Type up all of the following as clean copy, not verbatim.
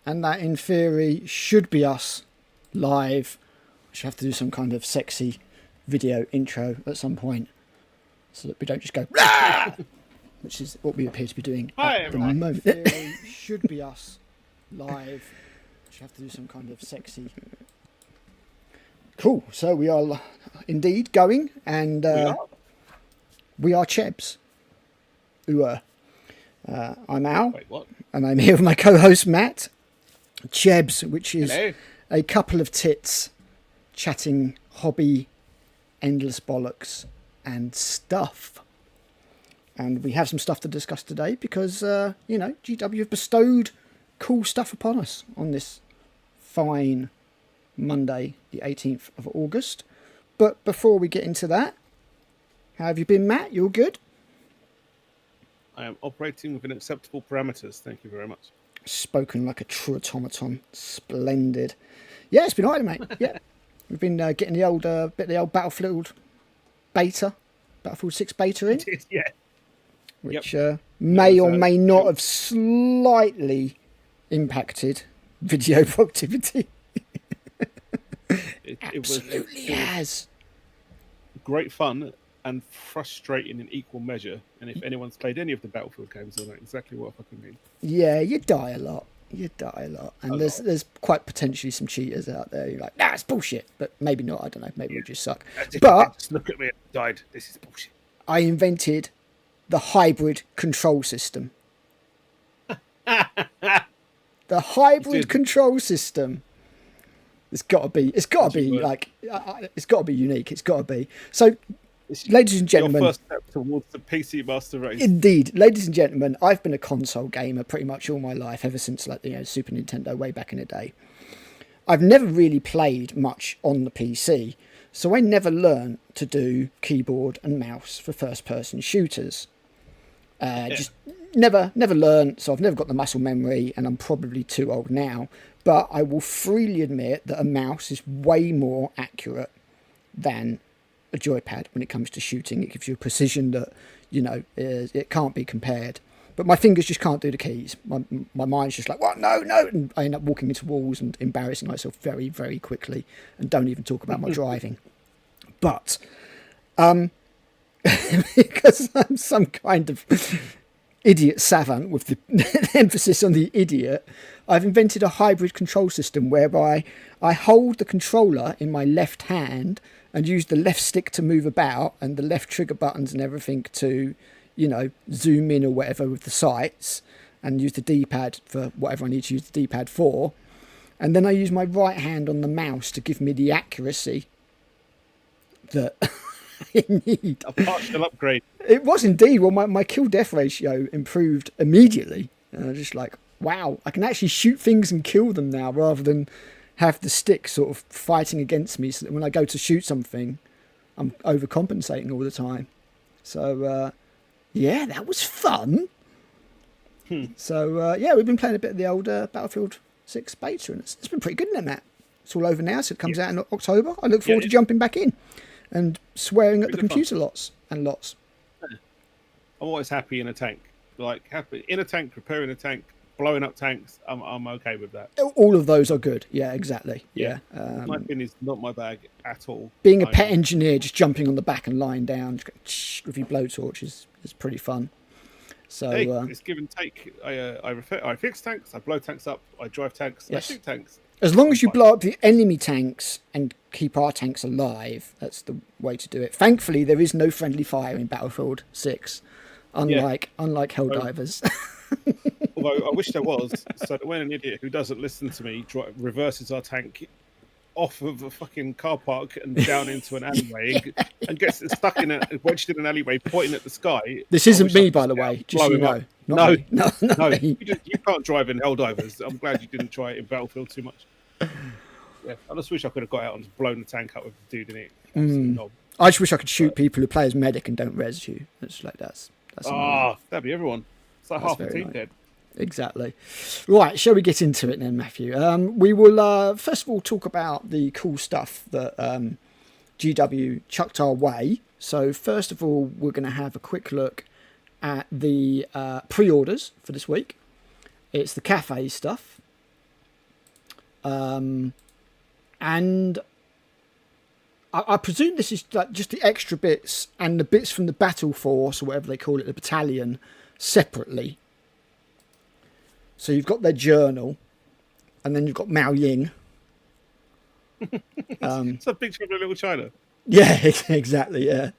and that in theory should be us live. I should have to do some kind of sexy video intro at some point so that we don't just go "Rah!" which is what we appear to be doing at the moment. In theory should be us live. I should have to do some kind of sexy. Cool. So we are indeed going, and we are CHEBS. I'm Al. Wait, what? And I'm here with my co-host Matt. CHEBS, which is Hello. a couple of tits chatting hobby, endless bollocks and stuff. And we have some stuff to discuss today because, GW have bestowed cool stuff upon us on this fine Monday, the 18th of August. But before we get into that, how have you been, Matt? You all good? I am operating within acceptable parameters. Thank you very much. Spoken like a true automaton. Splendid. Yeah, it's been alright, mate. Yeah. We've been getting the old Battlefield beta, Battlefield 6 beta in. Yeah. Which may or may not have slightly impacted video productivity. It was has. great fun and frustrating in equal measure. And if anyone's played any of the Battlefield games, they'll know exactly what I fucking mean. Yeah, you die a lot. And there's quite potentially some cheaters out there. You're like, nah, it's bullshit. But maybe not. I don't know. Maybe we just suck. But just look at me. I died. This is bullshit. I invented the hybrid control system. The hybrid control system. It's got to be unique. It's got to be. So, ladies and gentlemen, your first step towards the PC Master Race. Indeed, ladies and gentlemen, I've been a console gamer pretty much all my life, ever since Super Nintendo way back in the day. I've never really played much on the PC, so I never learned to do keyboard and mouse for first-person shooters. Just never learned, so I've never got the muscle memory, and I'm probably too old now. But I will freely admit that a mouse is way more accurate than a joypad when it comes to shooting. It gives you a precision that, it can't be compared. But my fingers just can't do the keys. My mind's just like, what? No. And I end up walking into walls and embarrassing myself very, very quickly, and don't even talk about my driving. But because I'm some kind of idiot savant with the emphasis on the idiot, I've invented a hybrid control system whereby I hold the controller in my left hand and use the left stick to move about and the left trigger buttons and everything to, zoom in or whatever with the sights, and use the D-pad for whatever I need to use the D-pad for. And then I use my right hand on the mouse to give me the accuracy that I need. A partial upgrade. It was indeed. Well, my kill-death ratio improved immediately. And I was just like, wow, I can actually shoot things and kill them now rather than have the stick sort of fighting against me, so that when I go to shoot something, I'm overcompensating all the time. So, that was fun. So, we've been playing a bit of the old Battlefield 6 beta, and it's been pretty good, isn't it, Matt? It's all over now, so it comes out in October. I look forward to jumping back in and swearing at the computer lots and lots. I'm always happy in a tank. Happy in a tank, repairing a tank, blowing up tanks. I'm okay with that. All of those are good. Yeah, exactly. Yeah. My opinion is not my bag at all. Being a pet engineer, just jumping on the back and lying down with your blowtorch is pretty fun. So it's give and take. I fix tanks, I blow tanks up, I drive tanks, yes. I shoot tanks. As long as you blow up the enemy tanks and keep our tanks alive, that's the way to do it. Thankfully, there is no friendly fire in Battlefield 6, unlike Helldivers. Although I wish there was, so that when an idiot who doesn't listen to me reverses our tank off of a fucking car park and down into an alleyway and gets stuck wedged in an alleyway pointing at the sky. This isn't me, by the way, just so you know. No. Me. You can't drive in Helldivers. I'm glad you didn't try it in Battlefield too much. Yeah, I just wish I could have got out and blown the tank up with the dude in it. I just wish I could shoot people who play as medic and don't res you. It's like that's that'd be everyone. It's like half the team dead. Exactly. Right, shall we get into it then, Matthew? We will first of all talk about the cool stuff that GW chucked our way. So first of all, we're going to have a quick look at the pre-orders for this week. It's the cafe stuff. And I presume this is like just the extra bits and the bits from the battle force or whatever they call it, the battalion, separately. So you've got their journal, and then you've got Mao Ying. It's a picture of a little China. Yeah, exactly. Yeah,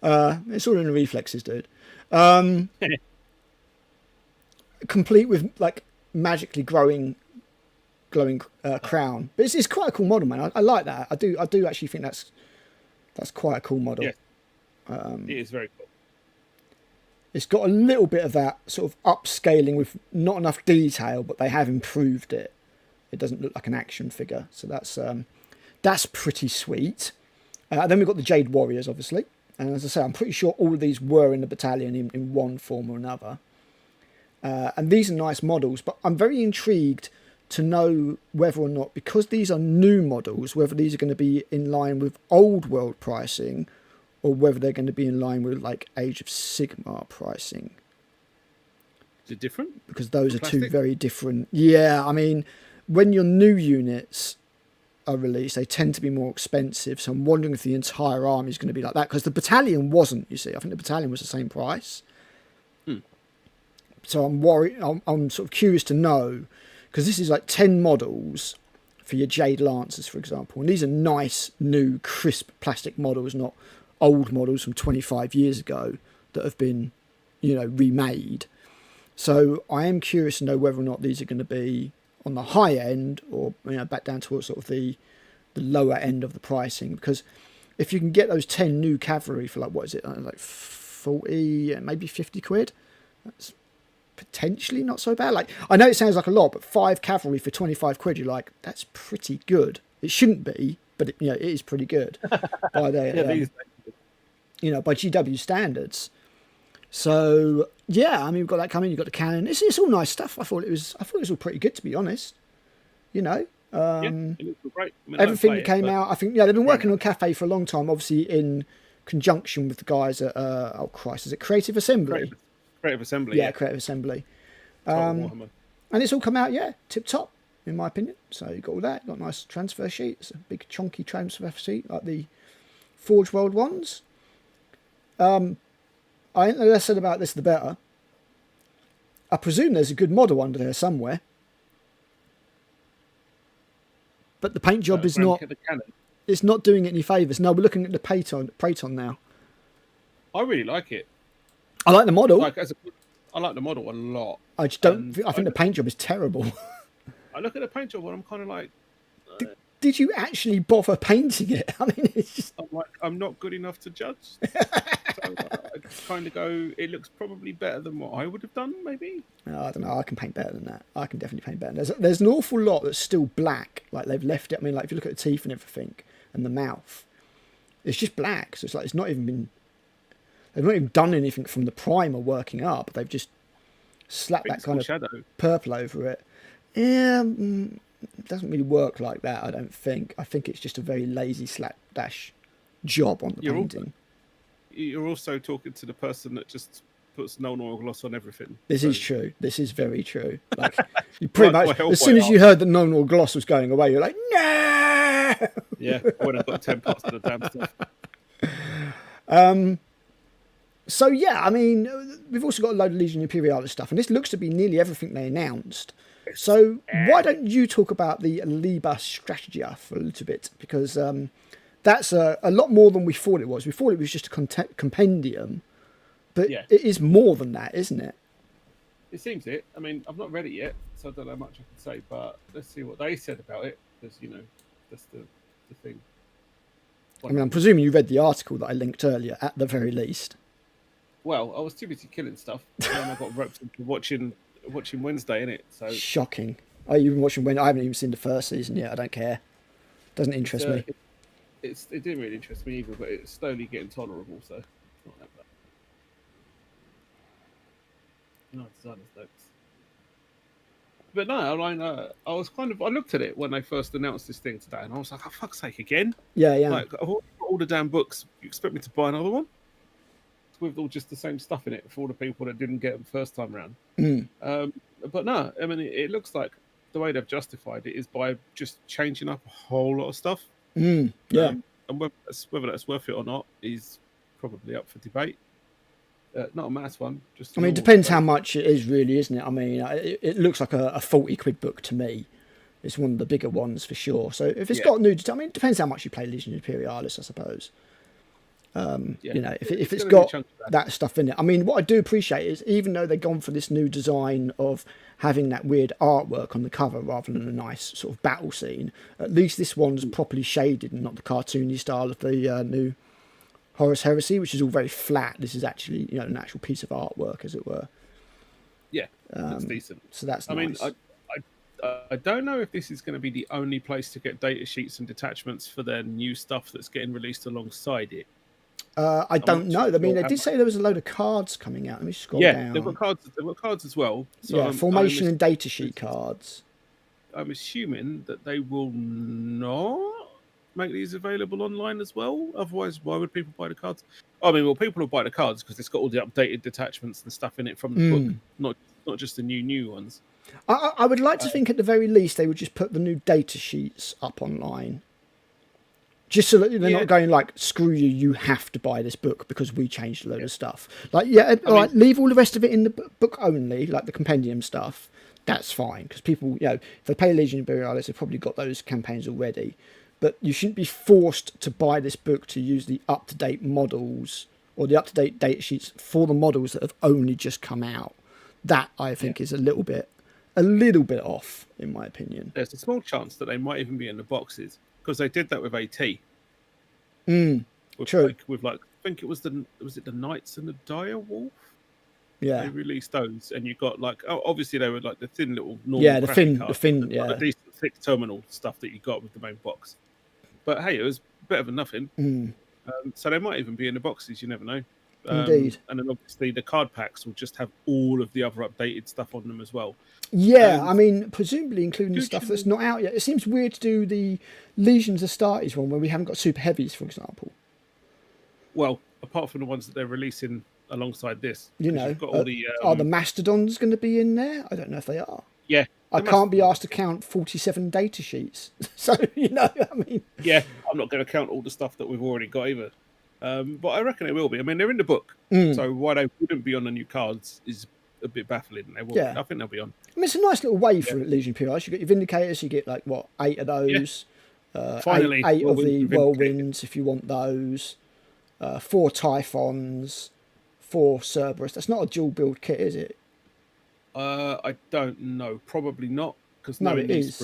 it's all in the reflexes, dude. Complete with like magically glowing crown. But it's quite a cool model, man. I like that. I do actually think that's quite a cool model. Yeah, it is very cool. It's got a little bit of that sort of upscaling with not enough detail, but they have improved it. It doesn't look like an action figure, so that's pretty sweet. Then we've got the Jade Warriors, obviously, and as I say, I'm pretty sure all of these were in the battalion in one form or another. And these are nice models, but I'm very intrigued to know whether or not, because these are new models, whether these are going to be in line with old world pricing, or whether they're going to be in line with like Age of Sigmar pricing. Is it different? Because those are two very different. Yeah, I mean, when your new units are released, they tend to be more expensive. So I'm wondering if the entire army is going to be like that, because the battalion wasn't. You see, I think the battalion was the same price. So I'm worried. I'm sort of curious to know, because this is like 10 models for your Jade Lancers, for example, and these are nice, new, crisp plastic models, not old models from 25 years ago that have been, remade. So I am curious to know whether or not these are going to be on the high end or back down towards sort of the lower end of the pricing, because if you can get those 10 new cavalry for like 40 and maybe 50 quid, that's potentially not so bad. Like, I know it sounds like a lot, but 5 cavalry for 25 quid, you're like, that's pretty good. It shouldn't be, but it is pretty good by their by GW standards. So yeah, I mean, we've got that coming. You've got the cannon. It's all nice stuff. I thought it was all pretty good, to be honest. It looks great. I mean, everything that came out, I think, they've been working on Cafe for a long time, obviously in conjunction with the guys at is it Creative Assembly? Creative Assembly. Yeah, Creative Assembly. And it's all come out, tip top, in my opinion. So you've got all that. You've got a nice transfer sheet. It's a big chunky transfer sheet like the Forge World ones. I think the less said about this, the better. I presume there's a good model under there somewhere. But the paint job is not... It's not doing it any favours. No, we're looking at the Praeton now. I really like it. I like the model. I like the model a lot. I just don't... I think the paint job is terrible. I look at the paint job and I'm kind of like... Did you actually bother painting it? I mean, it's just... I'm not good enough to judge. So I kind of go, it looks probably better than what I would have done, maybe. No, I don't know. I can paint better than that. I can definitely paint better. There's an awful lot that's still black. Like, they've left it. I mean, like, if you look at the teeth and everything and the mouth, it's just black. So it's like, it's not even been... They've not even done anything from the primer working up. They've just slapped that kind of shadow. Purple over it. Yeah, it doesn't really work like that, I don't think. I think it's just a very lazy slapdash job on the painting. You're also talking to the person that just puts Nuln Oil gloss on everything. This is true. This is very true. Like, you pretty much, as soon as you heard that Nuln Oil gloss was going away, you're like, no! Yeah, when I've got 10 parts of the damn stuff. So yeah, I mean, we've also got a load of Legion Imperialis stuff, and this looks to be nearly everything they announced. So why don't you talk about the Liber Strategia for a little bit? Because that's a lot more than we thought it was. We thought it was just a compendium, but it is more than that, isn't it? It seems it. I mean, I've not read it yet, so I don't know how much I can say, but let's see what they said about it, because, that's the thing. I mean, I'm presuming you read the article that I linked earlier, at the very least. Well, I was too busy killing stuff, and then I got roped into watching Wednesday, innit? So shocking. Oh, you've been watching Wednesday? I haven't even seen the first season yet. I don't care. Doesn't interest me. It didn't really interest me either, but it's slowly getting tolerable, so it's not that bad. No, designer's notes. But no, I was I looked at it when they first announced this thing today, and I was like, oh, fuck's sake, again? Yeah. Like, I've got all the damn books. You expect me to buy another one? With all just the same stuff in it for all the people that didn't get them first time round. But no, I mean, it looks like the way they've justified it is by just changing up a whole lot of stuff. Yeah. And whether that's worth it or not is probably up for debate. Not a mass one. Just I mean, it depends how much it is, really, isn't it? I mean, it looks like a 40 quid book to me. It's one of the bigger ones for sure. So if it's got nudity, I mean, it depends how much you play Legion Imperialis, I suppose. You know, if it's got that stuff in it. I mean, what I do appreciate is, even though they've gone for this new design of having that weird artwork on the cover rather than a nice sort of battle scene, at least this one's properly shaded and not the cartoony style of the new Horus Heresy, which is all very flat. This is actually, you know, an actual piece of artwork, as it were. Yeah, that's decent. So that's nice. I mean, I don't know if this is going to be the only place to get data sheets and detachments for their new stuff that's getting released alongside it. I don't know. I mean, they did say there was a load of cards coming out. Let me scroll down. Yeah, they've got cards. They've got cards as well. So yeah, formation and datasheet cards. I'm assuming that they will not make these available online as well. Otherwise, why would people buy the cards? I mean, well, people will buy the cards because it's got all the updated detachments and stuff in it from the book, not just the new ones. I would like to think at the very least they would just put the new data sheets up online. Just so that they're not going like, screw you, you have to buy this book because we changed a load of stuff. Like, leave all the rest of it in the book only, like the compendium stuff. That's fine, because people, you know, if they play Legion Imperialis, they've probably got those campaigns already. But you shouldn't be forced to buy this book to use the up-to-date models or the up-to-date data sheets for the models that have only just come out. That, I think, is a little bit off, in my opinion. There's a small chance that they might even be in the boxes, because they did that with AT. True. I think it was the Knights and the Dire Wolf. Yeah, they released those, and you got like, obviously they were like the thin little normal. Yeah, the thin, yeah, the decent thick terminal stuff that you got with the main box. But hey, it was better than nothing. So they might even be in the boxes. You never know. Indeed. And then obviously the card packs will just have all of the other updated stuff on them as well. Yeah, I mean, presumably including stuff that's not out yet. It seems weird to do the Legions Astartes one where we haven't got super heavies, for example. Well, apart from the ones that they're releasing alongside this, you know, got all the, are the Mastodons going to be in there? I don't know if they are. Yeah, I can't be asked to count 47 data sheets. So, you know, I mean... Yeah, I'm not going to count all the stuff that we've already got either. But I reckon it will be. I mean, they're in the book, so why they wouldn't be on the new cards is a bit baffling. They will. I think they'll be on. I mean, it's a nice little way for Legion Imperialis. You get your Vindicators, you get like, what, 8 of those. Finally, eight of the Whirlwinds, if you want those. 4 Typhons, 4 Cerberus. That's not a dual build kit, is it? I don't know. Probably not. Because no, it is.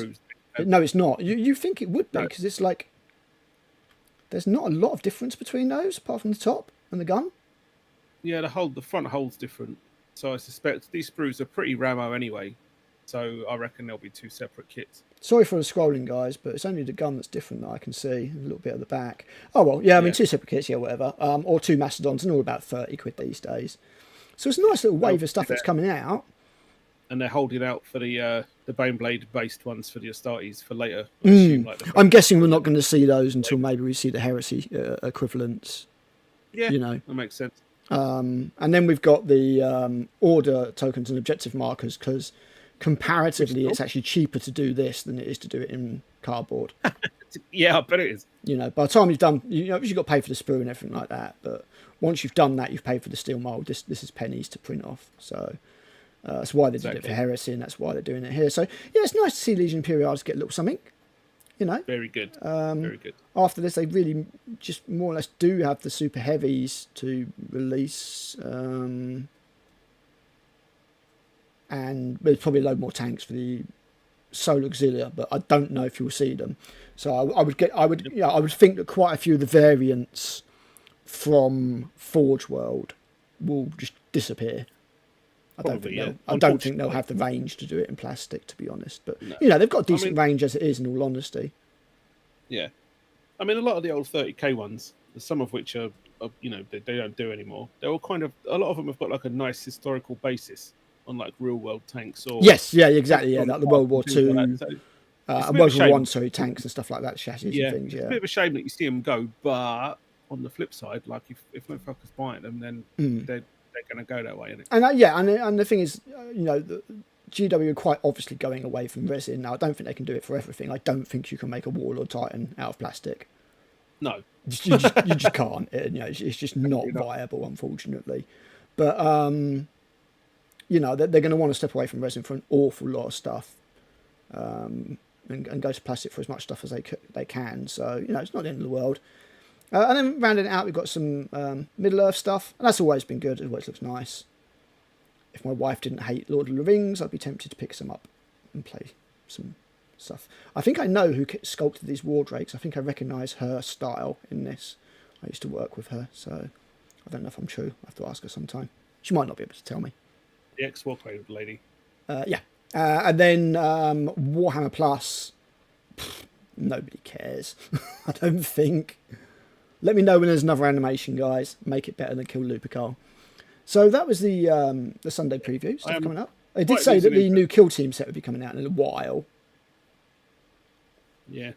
No, it's not. You think it would be, because it's like... There's not a lot of difference between those, apart from the top and the gun. Yeah, the front hole's different. So I suspect these sprues are pretty Ramo anyway. So I reckon there'll be 2 separate kits. Sorry for the scrolling, guys, but it's only the gun that's different that I can see. A little bit at the back. Oh, well, yeah, I mean, 2 separate kits, yeah, whatever. Or 2 Mastodons, and all about 30 quid these days. So it's a nice little wave of stuff that's coming out. And they're holding out for the Baneblade-based ones for the Astartes for later. I assume, I'm guessing we're not going to see those until maybe we see the Heresy equivalents. Yeah, you know, that makes sense. And then we've got the order tokens and objective markers, because comparatively it's actually cheaper to do this than it is to do it in cardboard. Yeah, I bet it is. You know, by the time you've done, you've got to pay for the sprue and everything like that, but once you've done that, you've paid for the steel mold. This is pennies to print off, so that's why they did it for Heresy, and that's why they're doing it here. So yeah, it's nice to see Legion Imperialis get a little something, you know. Very good. Very good. After this, they really just more or less do have the super heavies to release, and there's probably a load more tanks for the Solar Auxilia, but I don't know if you'll see them. So I would think that quite a few of the variants from Forge World will just disappear. I don't think they'll have the range to do it in plastic, to be honest. But you know, they've got a decent range as it is, in all honesty. Yeah, I mean, a lot of the old 30k ones, some of which are you know, they don't do anymore. They're all kind of, a lot of them have got like a nice historical basis on like real world tanks or exactly, like the World War II, World War One, tanks and stuff like that, chassis and things. It's a bit of a shame that you see them go, but on the flip side, like if no fuckers buying them, then they're going to go that way, innit? And and the thing is, you know, GW are quite obviously going away from resin. Now, I don't think they can do it for everything. I don't think you can make a Warlord Titan out of plastic. No. You just can't. It's just not viable, unfortunately. But, they're going to want to step away from resin for an awful lot of stuff. And go to plastic for as much stuff as they can. So, it's not the end of the world. And then rounding it out, we've got some Middle-earth stuff. And that's always been good. It always looks nice. If my wife didn't hate Lord of the Rings, I'd be tempted to pick some up and play some stuff. I think I know who sculpted these war drakes. I think I recognise her style in this. I used to work with her, so I don't know if I'm true. I have to ask her sometime. She might not be able to tell me. The ex-Warcraft lady. Yeah. And then Warhammer Plus, nobody cares. I don't think. Let me know when there's another animation, guys. Make it better than Kill Lupercal. So that was the Sunday preview stuff coming up. I did say that the new Kill Team set would be coming out in a while. Yeah.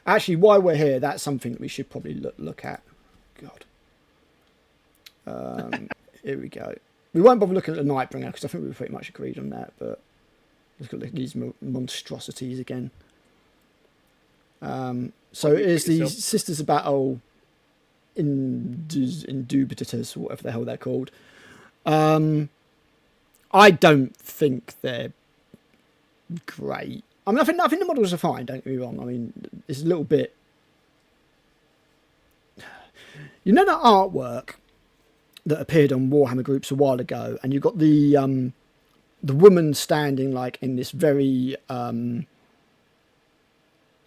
Actually, while we're here, that's something that we should probably look at. God. Here we go. We won't bother looking at the Nightbringer because I think we pretty much agreed on that. But let's look at these monstrosities again. So it is the Sisters of Battle Indubitators, or whatever the hell they're called. I don't think they're great. I mean, I think the models are fine, don't get me wrong. I mean, it's a little bit... You know that artwork that appeared on Warhammer groups a while ago, and you've got the woman standing like in this very sort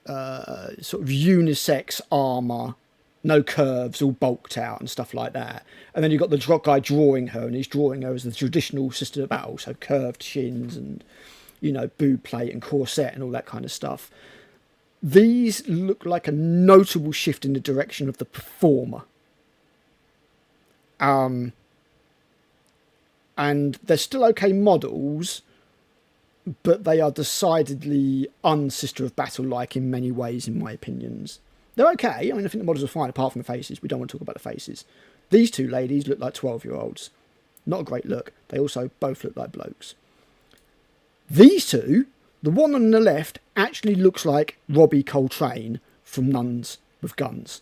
of unisex armour, no curves, all bulked out and stuff like that. And then you've got the guy drawing her, and he's drawing her as the traditional Sister of Battle, so curved shins and, boob plate and corset and all that kind of stuff. These look like a notable shift in the direction of the performer. And they're still okay models, but they are decidedly un-Sister of Battle-like in many ways, in my opinions. They're okay. I mean, I think the models are fine, apart from the faces. We don't want to talk about the faces. These two ladies look like 12-year-olds. Not a great look. They also both look like blokes. These two, the one on the left, actually looks like Robbie Coltrane from Nuns with Guns.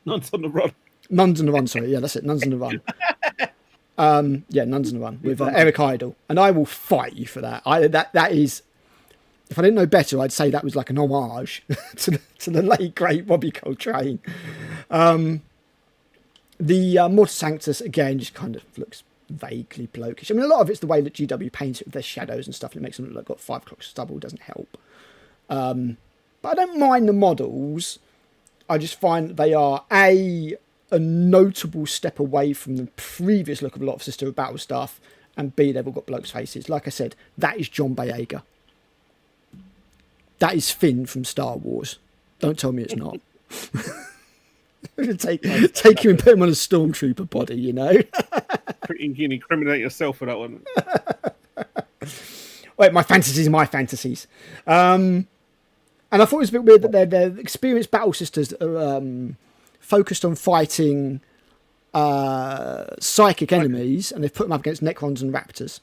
Nuns on the Run. Nuns on the Run, sorry. Yeah, that's it. Nuns on the Run. Yeah, Nuns on the Run with Eric Idle. And I will fight you for that. That is... If I didn't know better, I'd say that was like an homage to the late, great Robbie Coltrane. The Mortis Sanctus, again, just kind of looks vaguely blokish. I mean, a lot of it's the way that GW paints it with their shadows and stuff. It makes them look like got 5 o'clock stubble, doesn't help. But I don't mind the models. I just find that they are, a notable step away from the previous look of a lot of Sister of Battle stuff, and B, they've all got blokes' faces. Like I said, that is John Boyega. That is Finn from Star Wars. Don't tell me it's not. take him and put him on a stormtrooper body, You can incriminate yourself for that one. Wait, my fantasies are my fantasies. And I thought it was a bit weird that they're experienced battle sisters that are focused on fighting psychic enemies, and they've put them up against Necrons and Raptors.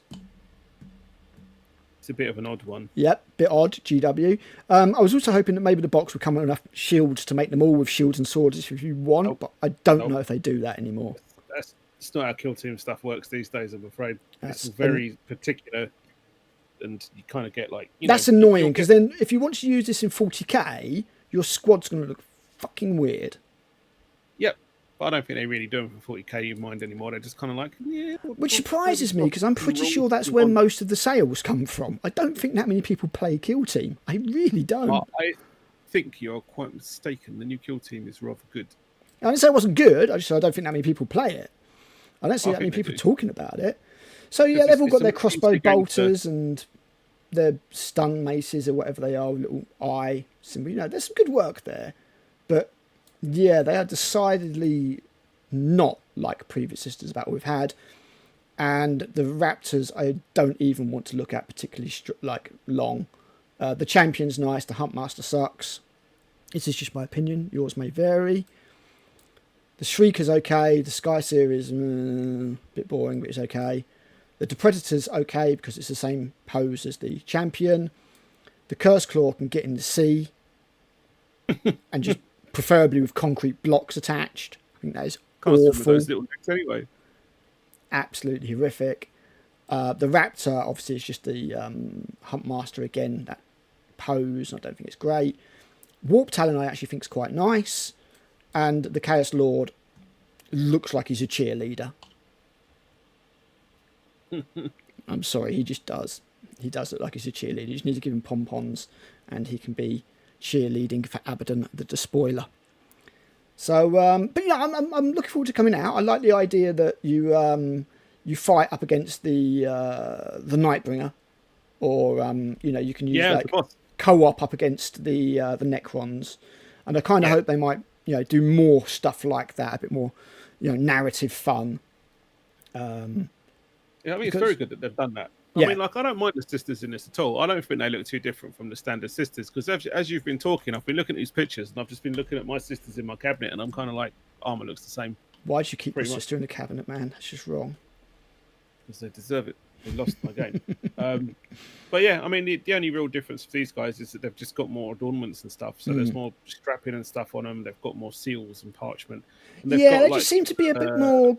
It's a bit of an odd one. Yep, bit odd, GW. I was also hoping that maybe the box would come with enough shields to make them all with shields and swords if you want, but I don't know if they do that anymore. It's not how Kill Team stuff works these days, I'm afraid. It's very particular, and you kind of get like... That's annoying, because then if you want to use this in 40k, your squad's going to look fucking weird. Yep. But I don't think they really do them for 40k in mind anymore. They're just kind of like, yeah. Which surprises me, because I'm pretty sure that's where most of the sales come from. I don't think that many people play Kill Team. I really don't. I think you're quite mistaken. The new Kill Team is rather good. I didn't say it wasn't good. I just said I don't think that many people play it. I don't see that many people talking about it. So yeah, they've all got their crossbow bolters and their stun maces or whatever they are, little eye symbol. There's some good work there. But yeah, they are decidedly not like previous Sisters Battle we've had. And the Raptors, I don't even want to look at particularly long. The Champion's nice. The Huntmaster sucks. This is just my opinion. Yours may vary. The Shrieker's okay. The Sky Series, a bit boring, but it's okay. The Depredator's okay because it's the same pose as the champion. The Curse Claw can get in the sea and just preferably with concrete blocks attached. I think that is awful. Those little necks anyway. Absolutely horrific. The Raptor obviously is just the Huntmaster again, that pose. I don't think it's great. Warp Talon I actually think is quite nice. And the Chaos Lord looks like he's a cheerleader. I'm sorry, he just does. He does look like he's a cheerleader. You just need to give him pom-poms and he can be cheerleading for Abaddon, the Despoiler. So, but yeah, I'm looking forward to coming out. I like the idea that you fight up against the Nightbringer, or you can use co-op up against the Necrons, and I kind of hope they might do more stuff like that, a bit more narrative fun. I mean, it's very good that they've done that. I mean, like, I don't mind the sisters in this at all. I don't think they look too different from the standard sisters, because as you've been talking, I've been looking at these pictures, and I've just been looking at my sisters in my cabinet, and I'm kind of like, armor looks the same. Why'd you keep your sister in the cabinet, man? That's just wrong. Because they deserve it. They lost my game. But yeah, I mean, the only real difference for these guys is that they've just got more adornments and stuff. So there's more strapping and stuff on them. They've got more seals and parchment. And they just seem to be a bit more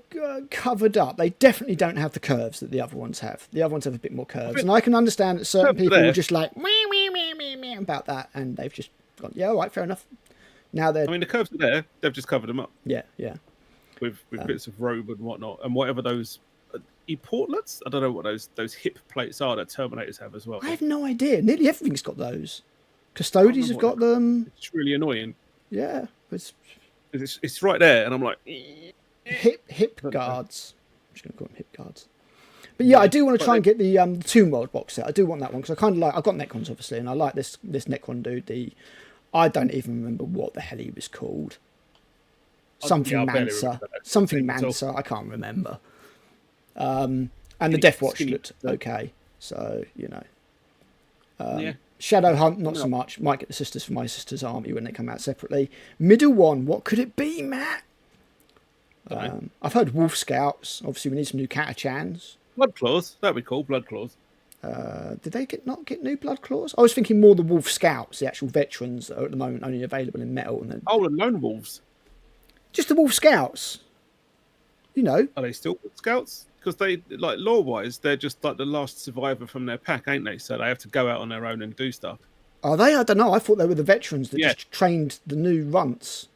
covered up. They definitely don't have the curves that the other ones have. The other ones have a bit more curves. And I can understand that certain people are just like, meh, about that. And they've just gone, yeah, all right, fair enough. Now they're... I mean, the curves are there. They've just covered them up. Yeah. With bits of robe and whatnot. And whatever those... portlets? I don't know what those hip plates are that Terminators have as well. I have no idea. Nearly everything's got those. Custodies have got them. It's really annoying. Yeah. It's right there, and I'm like... Hip guards. I'm just going to call them hip guards. But yeah, I do want to try and get the Tomb World box set. I do want that one, because I kind of like... I've got Necrons, obviously, and I like this Necron dude. I don't even remember what the hell he was called. Something Mansa. Something Mansa. I can't remember. And the Death Watch looked okay, so Shadow Hunt not so much. Might get the sisters for my sister's army when they come out separately. Middle one, what could it be, Matt? I've heard Wolf Scouts. Obviously, we need some new Catachans. Blood Claws, that'd be cool. Blood Claws. Did they not get new Blood Claws? I was thinking more the Wolf Scouts, the actual veterans that are at the moment only available in metal. And then the Lone Wolves. Just the Wolf Scouts. Are they still Wolf Scouts? Because they, like, lore-wise, they're just like the last survivor from their pack, ain't they? So they have to go out on their own and do stuff. Are they? I don't know. I thought they were the veterans that just trained the new runts.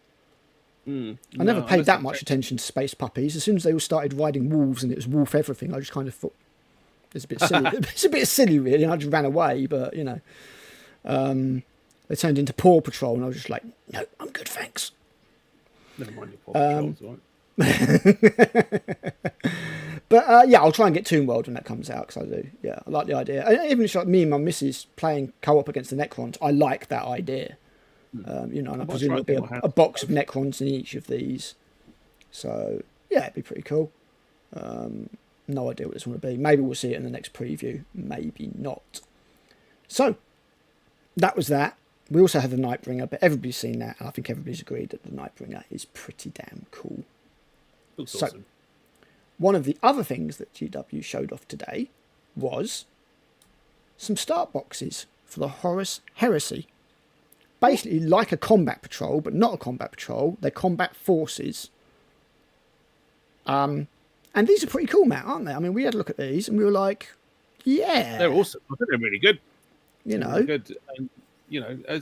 I never paid that much attention to space puppies. As soon as they all started riding wolves and it was wolf everything, I just kind of thought it's a bit silly. It's a bit silly, really. And I just ran away. But they turned into Paw Patrol, and I was just like, no, I'm good, thanks. Never mind your Paw Patrols, right? But I'll try and get Tomb World when that comes out, because I do. Yeah, I like the idea. And even if like me and my missus playing co-op against the Necrons, I like that idea. And I presume there'll be a box of Necrons in each of these. So yeah, it'd be pretty cool. No idea what this one would be. Maybe we'll see it in the next preview. Maybe not. So that was that. We also had the Nightbringer, but everybody's seen that, and I think everybody's agreed that the Nightbringer is pretty damn cool. Looks awesome. One of the other things that GW showed off today was some start boxes for the Horus Heresy. Basically like a combat patrol, but not a combat patrol. They're combat forces. And these are pretty cool, Matt, aren't they? I mean, we had a look at these and we were like, yeah. They're awesome. I think they're really good. Really good. And,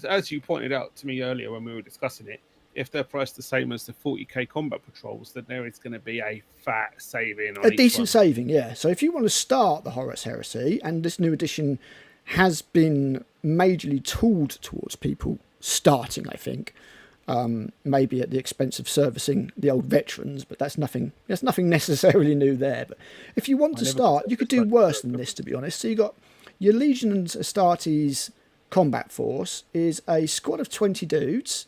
as you pointed out to me earlier when we were discussing it, if they're priced the same as the 40k combat patrols, then there is going to be a fat saving on a decent saving, yeah. So if you want to start the Horus Heresy, and this new edition has been majorly tooled towards people starting, I think, maybe at the expense of servicing the old veterans, but there's nothing necessarily new there. But if you want to start, you could do worse than this, to be honest. So you got your Legions Astartes combat force is a squad of 20 dudes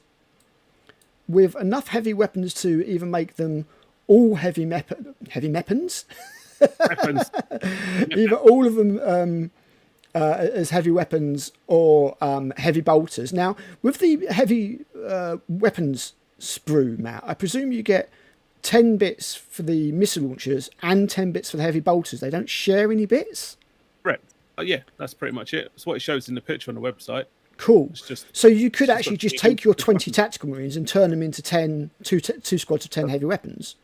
with enough heavy weapons to either make them all heavy weapons, either all of them as heavy weapons or heavy bolters. Now, with the heavy weapons sprue, Matt, I presume you get 10 bits for the missile launchers and 10 bits for the heavy bolters. They don't share any bits. Correct. Yeah, that's pretty much it. It's what it shows in the picture on the website. Cool. It's just, so you could it's actually just just take your 20 tactical marines and turn them into two squads of 10 heavy weapons.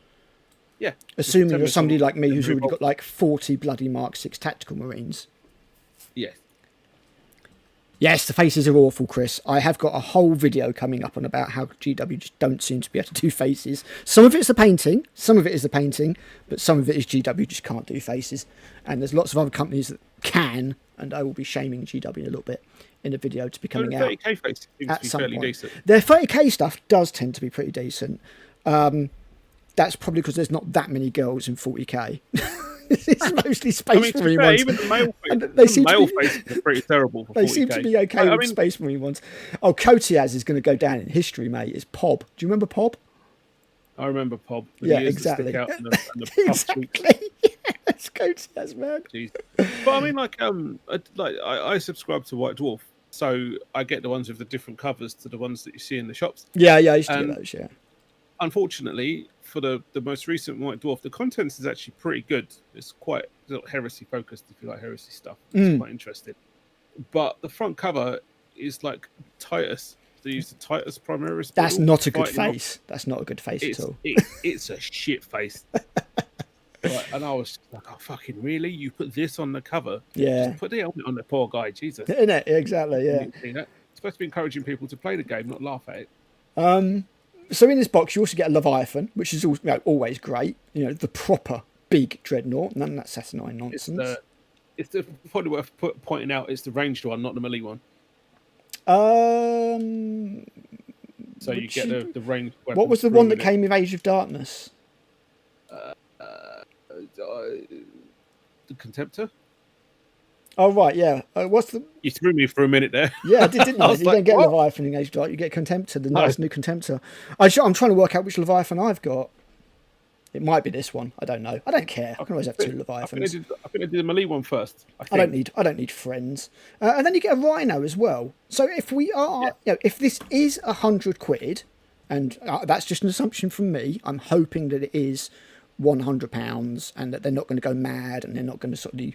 Yeah. Assuming you're somebody like me who's already got like 40 bloody Mark 6 tactical marines. Yeah. Yes, the faces are awful, Chris. I have got a whole video coming up on about how GW just don't seem to be able to do faces. Some of it's the painting, but some of it is GW just can't do faces. And there's lots of other companies that can, and I will be shaming GW a little bit in a video to be coming out. 30k faces seems to be fairly decent. Their 30k stuff does tend to be pretty decent. That's probably because there's not that many girls in 40k. It's mostly Space Marine ones. Even the male faces are pretty terrible for 40k. They seem to be okay with Space Marine ones. Oh, Kotiaz is going to go down in history, mate. It's Pob. Do you remember Pob? I remember Pob. Yeah, exactly. And the Exactly. It's Kotiaz, man. Jeez. But I mean, I subscribe to White Dwarf, so I get the ones with the different covers to the ones that you see in the shops. Yeah, I used to get those, yeah. Unfortunately, for the most recent White Dwarf, the contents is actually pretty good. It's quite heresy focused, if you like heresy stuff. It's quite interesting. But the front cover is like Titus. They use the Titus Primaris. That's not a good face. That's not a good face at all. It's a shit face. Right, and I was like, oh, fucking really? You put this on the cover? Yeah. Just put the helmet on the poor guy, Jesus. Isn't it? Exactly, yeah. It's supposed to be encouraging people to play the game, not laugh at it. So in this box, you also get a Leviathan, which is always great. You know, the proper big dreadnought, none of that Saturnine nonsense. It's probably worth pointing out it's the ranged one, not the melee one. So you get the ranged weapon. What was the one that came with Age of Darkness? The Contemptor. Oh right, yeah. What's the? You threw me for a minute there. Yeah, I did, didn't I? You like, don't get what? Leviathan in Age of Dark. You get Contemptor, the nice new Contemptor. I'm trying to work out which Leviathan I've got. It might be this one. I don't know. I don't care. I can always have two Leviathans. I think I did the melee one first. I don't need friends. And then you get a Rhino as well. So if we are, if this is £100, and that's just an assumption from me, I'm hoping that it is £100 and that they're not going to go mad and they're not going to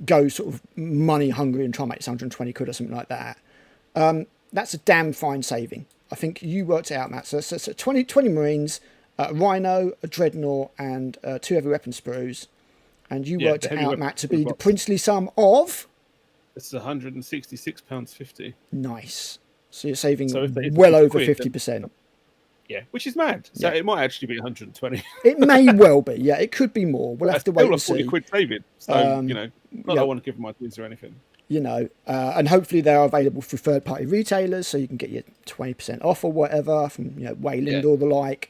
go money hungry and try and make this £120 or something like that. That's a damn fine saving. I think you worked it out, Matt. So 20 Marines, a Rhino, a Dreadnought, and 2 heavy weapon sprues. And you worked it out, Matt, to be the princely sum of... It's £166.50. Nice. So you're saving if well over 50%. Yeah, which is mad. So it might actually be 120. It may well be. Yeah, it could be more. We'll have to wait and see. £40 saving. So, not that I want to give them ideas or anything. And hopefully they're available through third-party retailers, so you can get your 20% off or whatever from Wayland or the like.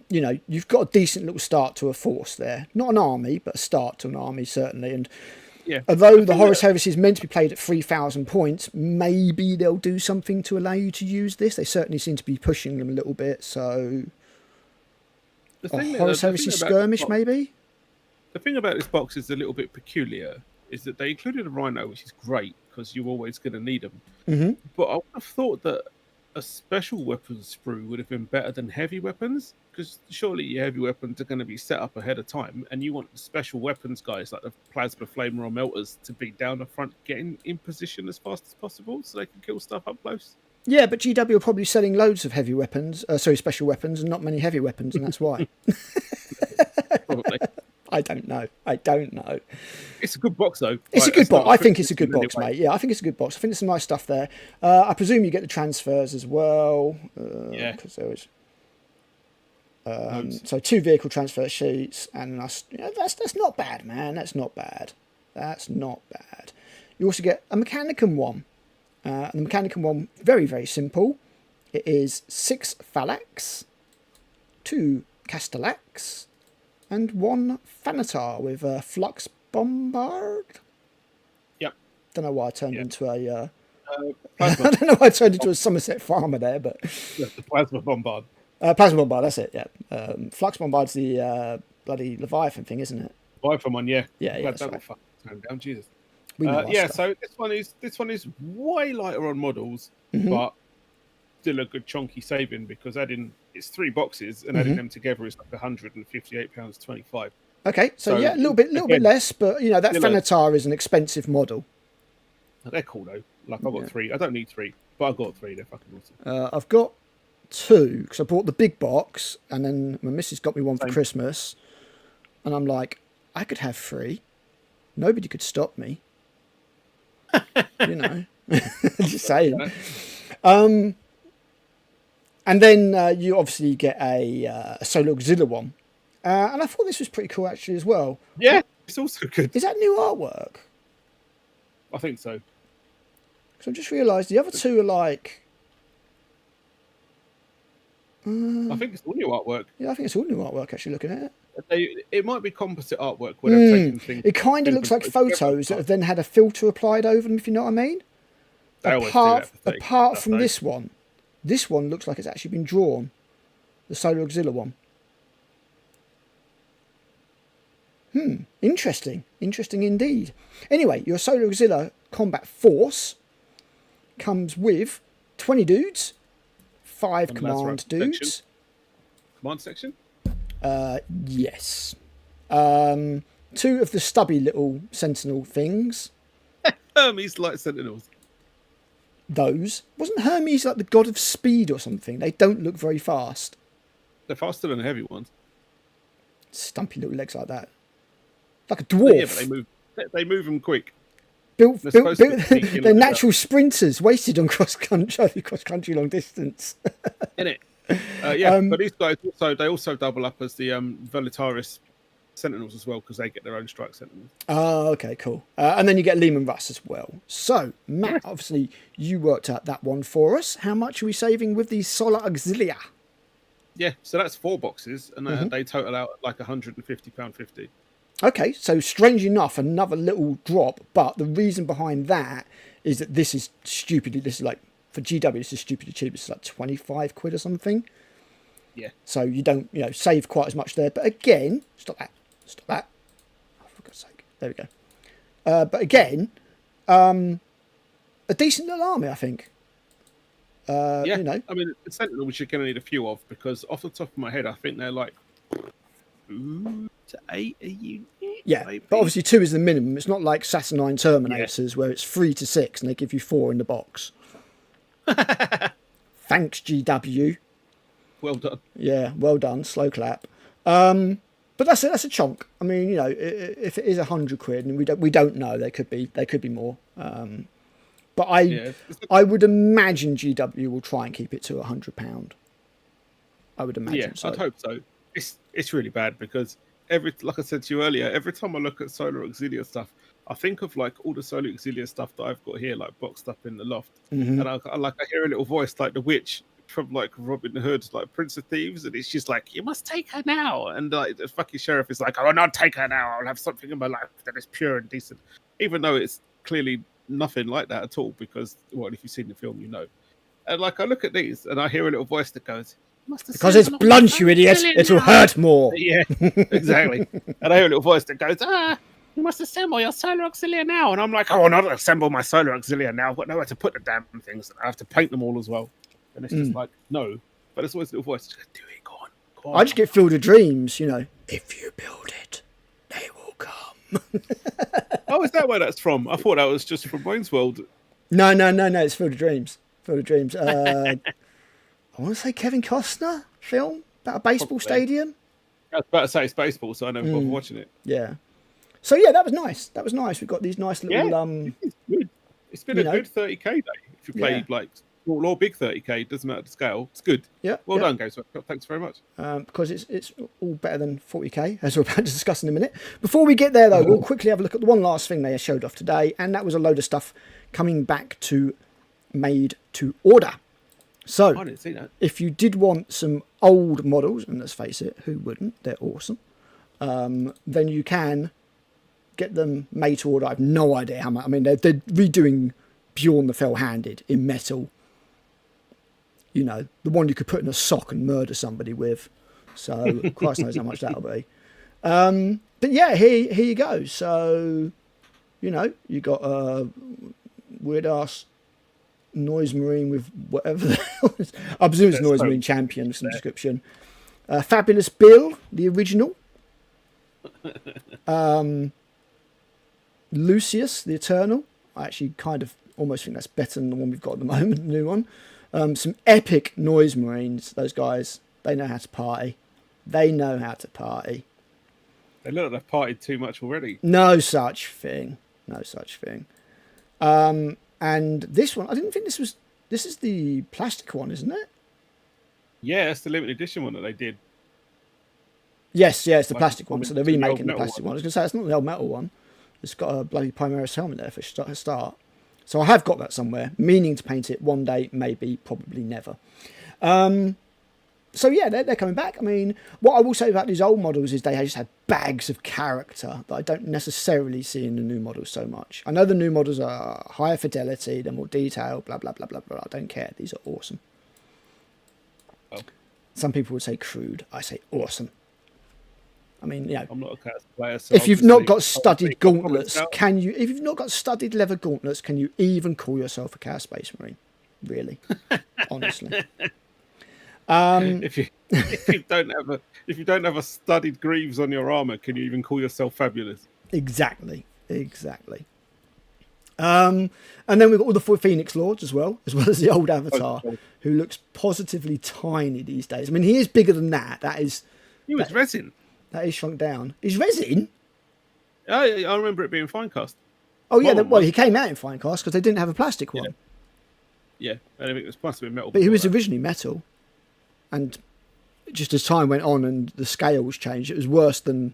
You've got a decent little start to a force there. Not an army, but a start to an army, certainly. And although the Horus Heresy is meant to be played at 3,000 points, maybe they'll do something to allow you to use this. They certainly seem to be pushing them a little bit, so... Horus Heresy skirmish, maybe? The thing about this box is a little bit peculiar, is that they included a Rhino, which is great, because you're always going to need them. Mm-hmm. But I would have thought that a special weapons sprue would have been better than heavy weapons, because surely your heavy weapons are going to be set up ahead of time, and you want the special weapons guys like the plasma flamer or melters to be down the front, getting in position as fast as possible, so they can kill stuff up close. Yeah, but GW are probably selling loads of heavy weapons, special weapons, and not many heavy weapons, and that's why. Probably. I don't know. It's a good box, though. It's a good box. I think it's a good box, mate. Yeah, I think it's a good box. I think there's some nice stuff there. I presume you get the transfers as well. Because there was... so 2 vehicle transfer sheets, and that's not bad, man. That's not bad. You also get a Mechanicum one. And the Mechanicum one, very, very simple. It is 6 Phalanx, 2 Castellax, and 1 Thanatar with a Flux Bombard. Yep. Don't know why I turned into a... I don't know why I turned into a Somerset farmer there, but... Yeah, the Plasma Bombard. Plasma Bombard, that's it, yeah. Flux Bombard's the bloody Leviathan thing, isn't it? Leviathan one, yeah. Yeah, that's right. Fucking down, Jesus. We know so this one is way lighter on models, but still a good chunky saving because it's 3 boxes and adding them together is like £158.25. Okay, so yeah, a little bit less, but you know that Thanatar is an expensive model. They're cool though. Like I've got 3. I don't need 3, but I've got 3. They're fucking awesome. I've got 2 because I bought the big box, and then my missus got me one for Christmas, and I'm like, I could have 3. Nobody could stop me. You know, just saying. And then you obviously get a Solar Auxilia one. And I thought this was pretty cool actually as well. Yeah, it's also good. Is that new artwork? I think so. So I just realised the other 2 are like... I think it's all new artwork. Yeah, I think it's all new artwork actually looking at it. It might be composite artwork where they've taken things... It kind of looks like photos that have then had a filter applied over them, if you know what I mean. Apart from this one looks like it's actually been drawn. The Solar Auxilia one. Interesting. Interesting indeed. Anyway, your Solar Auxilia Combat Force comes with 20 dudes, 5 command dudes. Command section? Yes. 2 of the stubby little sentinel things. Hermes Light Sentinels. Those. Wasn't Hermes like the god of speed or something? They don't look very fast. They're faster than the heavy ones. Stumpy little legs like that. Like a dwarf. Yeah, but they move them quick. They're natural sprinters, wasted on cross country long distance. Innit? Yeah, but these guys also double up as the Volitaris Sentinels as well because they get their own strike Sentinels. Oh, okay, cool. And then you get Lehman Russ as well. So, Matt, obviously you worked out that one for us. How much are we saving with the Solar Auxilia? Yeah, so that's 4 boxes, and they total out like £150.50. Okay, so strange enough, another little drop, but the reason behind that is that this is like, for GW, this is stupidly cheap. It's like 25 quid or something. Yeah. So you don't, save quite as much there. But again, stop that. Oh, for God's sake. There we go. But again, a decent little army, I think. I mean, the Sentinels you're going to need a few of because off the top of my head, I think they're like 2 to 8 a unit. Yeah, maybe. But obviously 2 is the minimum. It's not like Saturnine Terminators where it's 3 to 6 and they give you 4 in the box. Thanks, GW. Well done. Yeah, well done. Slow clap. But that's a chunk. I mean, if it is 100 quid, and we don't know, there could be more. But I would imagine GW will try and keep it to £100. I would imagine. So. I'd hope so. It's really bad because like I said to you earlier, every time I look at Solar Auxilia stuff, I think of like all the Solar Auxilia stuff that I've got here, like boxed up in the loft, and I hear a little voice like the witch from like Robin Hood, like Prince of Thieves, and it's just like, you must take her now, and like the fucking sheriff is like, I will not take her now. I'll have something in my life that is pure and decent, even though it's clearly nothing like that at all. Because if you've seen the film, And like I look at these, and I hear a little voice that goes, because it's blunt, you idiot. It'll hurt more. Yeah, exactly. And I hear a little voice that goes, you must assemble your Solar Auxilia now. And I'm like, I will not assemble my Solar Auxilia now. I've got nowhere to put the damn things. I have to paint them all as well. And it's just like, no. But it's always a little voice. Just go, do it, go on. I just get Field of Dreams, If you build it, they will come. Oh, is that where that's from? I thought that was just from Wayne's World. No, it's Field of Dreams. Field of Dreams. I want to say Kevin Costner film about a baseball stadium. I was about to say it's baseball, so I never bothered watching it. Yeah. So yeah, that was nice. We've got these nice little It's been a good 30k day. If you play like small or big 30k, doesn't matter the scale. It's good. Yeah. Well done, guys. Thanks very much. Because it's all better than 40k, as we're about to discuss in a minute. Before we get there, though, we'll quickly have a look at the one last thing they showed off today, and that was a load of stuff coming back to made to order. So, I didn't see that. If you did want some old models, and let's face it, who wouldn't? They're awesome. Then you can get them made to order. I have no idea how much. I mean, they're redoing Bjorn the Fell-Handed in metal. The one you could put in a sock and murder somebody with. So, Christ knows how much that'll be. But yeah, here you go. So, you got a weird-ass Noise Marine with whatever the hell it is. I presume it's Noise Marine Champion of some description. Fabulous Bill, the original. Lucius, the Eternal. I actually kind of almost think that's better than the one we've got at the moment, the new one. Some epic Noise Marines, those guys. They know how to party. They know how to party. They look like they've partied too much already. No such thing. No such thing. And this one, I didn't think this was... This is the plastic one, isn't it? Yeah, it's the limited edition one that they did. Yes, yeah, it's the plastic one. So they're remaking the plastic one. I was going to say, it's not the old metal one. It's got a bloody Primaris helmet there for a start. So I have got that somewhere, meaning to paint it one day, maybe, probably never. So yeah, they're coming back. I mean, what I will say about these old models is they just had bags of character that I don't necessarily see in the new models so much. I know the new models are higher fidelity, they're more detailed, blah, blah, blah, blah, blah. I don't care. These are awesome. Oh. Some people would say crude. I say awesome. I mean, you know, I'm not a cast player, so if you've not got studded gauntlets, can you? If you've not got studded leather gauntlets, can you even call yourself a Chaos Space Marine? Really, honestly. If you don't have a studded greaves on your armor, can you even call yourself fabulous? Exactly. And then we've got all the 4 Phoenix Lords as well as the old Avatar, who looks positively tiny these days. I mean, he is bigger than that. He was resin. That is shrunk down. He's resin? I remember it being fine cast. Oh, yeah. Well, he came out in fine cast because they didn't have a plastic one. Yeah, I think it was supposed to be metal. But he was originally metal. And just as time went on and the scales changed, it was worse than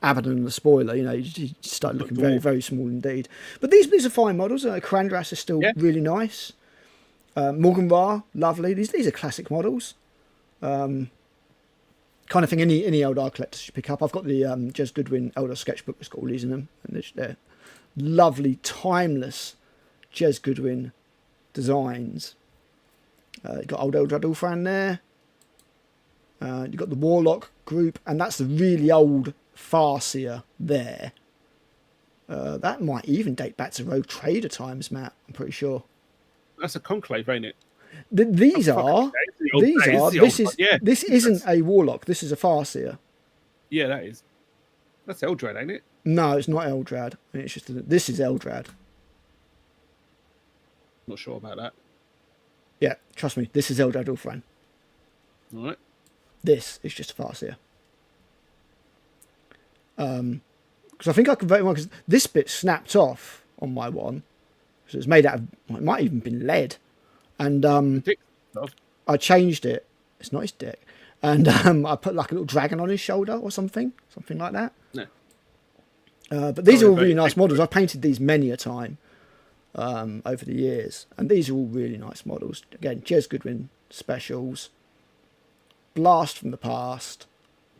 Abaddon and the Spoiler. You know, he started looking very, very small indeed. But these are fine models. Karandras is still really nice. Morgan Ra, lovely. These are classic models. Kind of thing any Eldar collector should pick up. I've got the Jez Goodwin Eldar sketchbook that's got all these in them. And they're lovely, timeless Jez Goodwin designs. You've got old Eldrad Ulfran there. You've got the Warlock group, and that's the really old Farseer there. That might even date back to Rogue Trader times, Matt. I'm pretty sure. That's a Conclave, ain't it? This isn't a Warlock. This is a Farseer. Yeah, that is. That's Eldrad, ain't it? No, it's not Eldrad. I mean, this is Eldrad. Not sure about that. Yeah, trust me. This is Eldrad Ulfran. All right. This is just a Farseer. Because I think I can vote one because this bit snapped off on my one. So it's made out of, it might even been lead. And I changed it. It's not his dick. And I put like a little dragon on his shoulder or something like that. No. But these are all really nice models. I've painted these many a time over the years. And these are all really nice models. Again, Jez Goodwin specials. Blast from the past.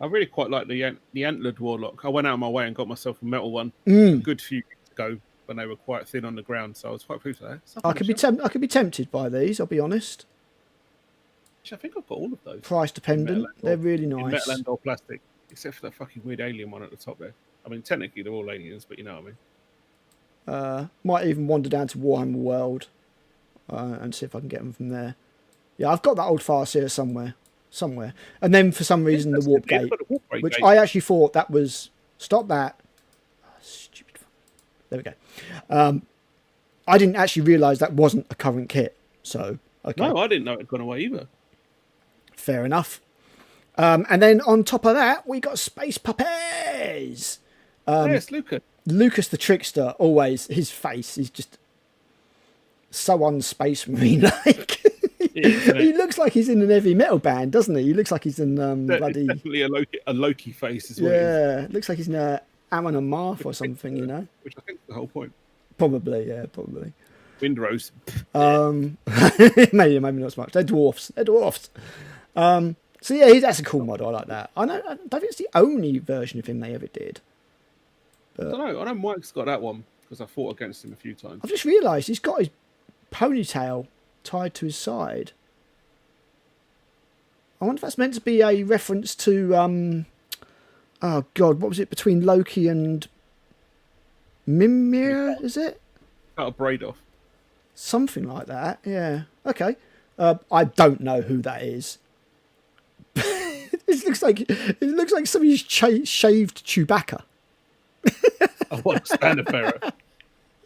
I really quite like the antlered Warlock. I went out of my way and got myself a metal one a good few years ago when they were quite thin on the ground, so I was quite pleased with that. I could be tempted by these, I'll be honest. I think I've got all of those. Price dependent. They're really nice. Metal and or plastic, except for that fucking weird alien one at the top there. I mean, technically they're all aliens, but you know what I mean. Might even wander down to Warhammer World and see if I can get them from there. Yeah, I've got that old Farseer somewhere. And then for some reason the Warp Gate, which I actually thought that was... Stop that. Oh, stupid. There we go. I didn't actually realise that wasn't a current kit. So, okay. No, I didn't know it had gone away either. Fair enough. And then on top of that, we got Space Puppies. Yes, Lucas. Lucas the Trickster, always, his face is just so un-Space Marine-like. Yeah, he looks like he's in an heavy metal band, doesn't he? He looks like he's in bloody... definitely a Loki face as well. Yeah, it looks like he's in Amon and Marth or something, you know? Which I think is the whole point. Probably, yeah, probably. Windrose. Maybe not so much. They're dwarfs. So yeah, that's a cool model. I like that. I don't think it's the only version of him they ever did. But I don't know. I know Mike's got that one because I fought against him a few times. I've just realised he's got his ponytail tied to his side. I wonder if that's meant to be a reference to oh god, what was it between Loki and Mimir? Is it? Cut a braid off. Something like that. Yeah. Okay. I don't know who that is. It looks like somebody's shaved Chewbacca. I want to stand a ferret.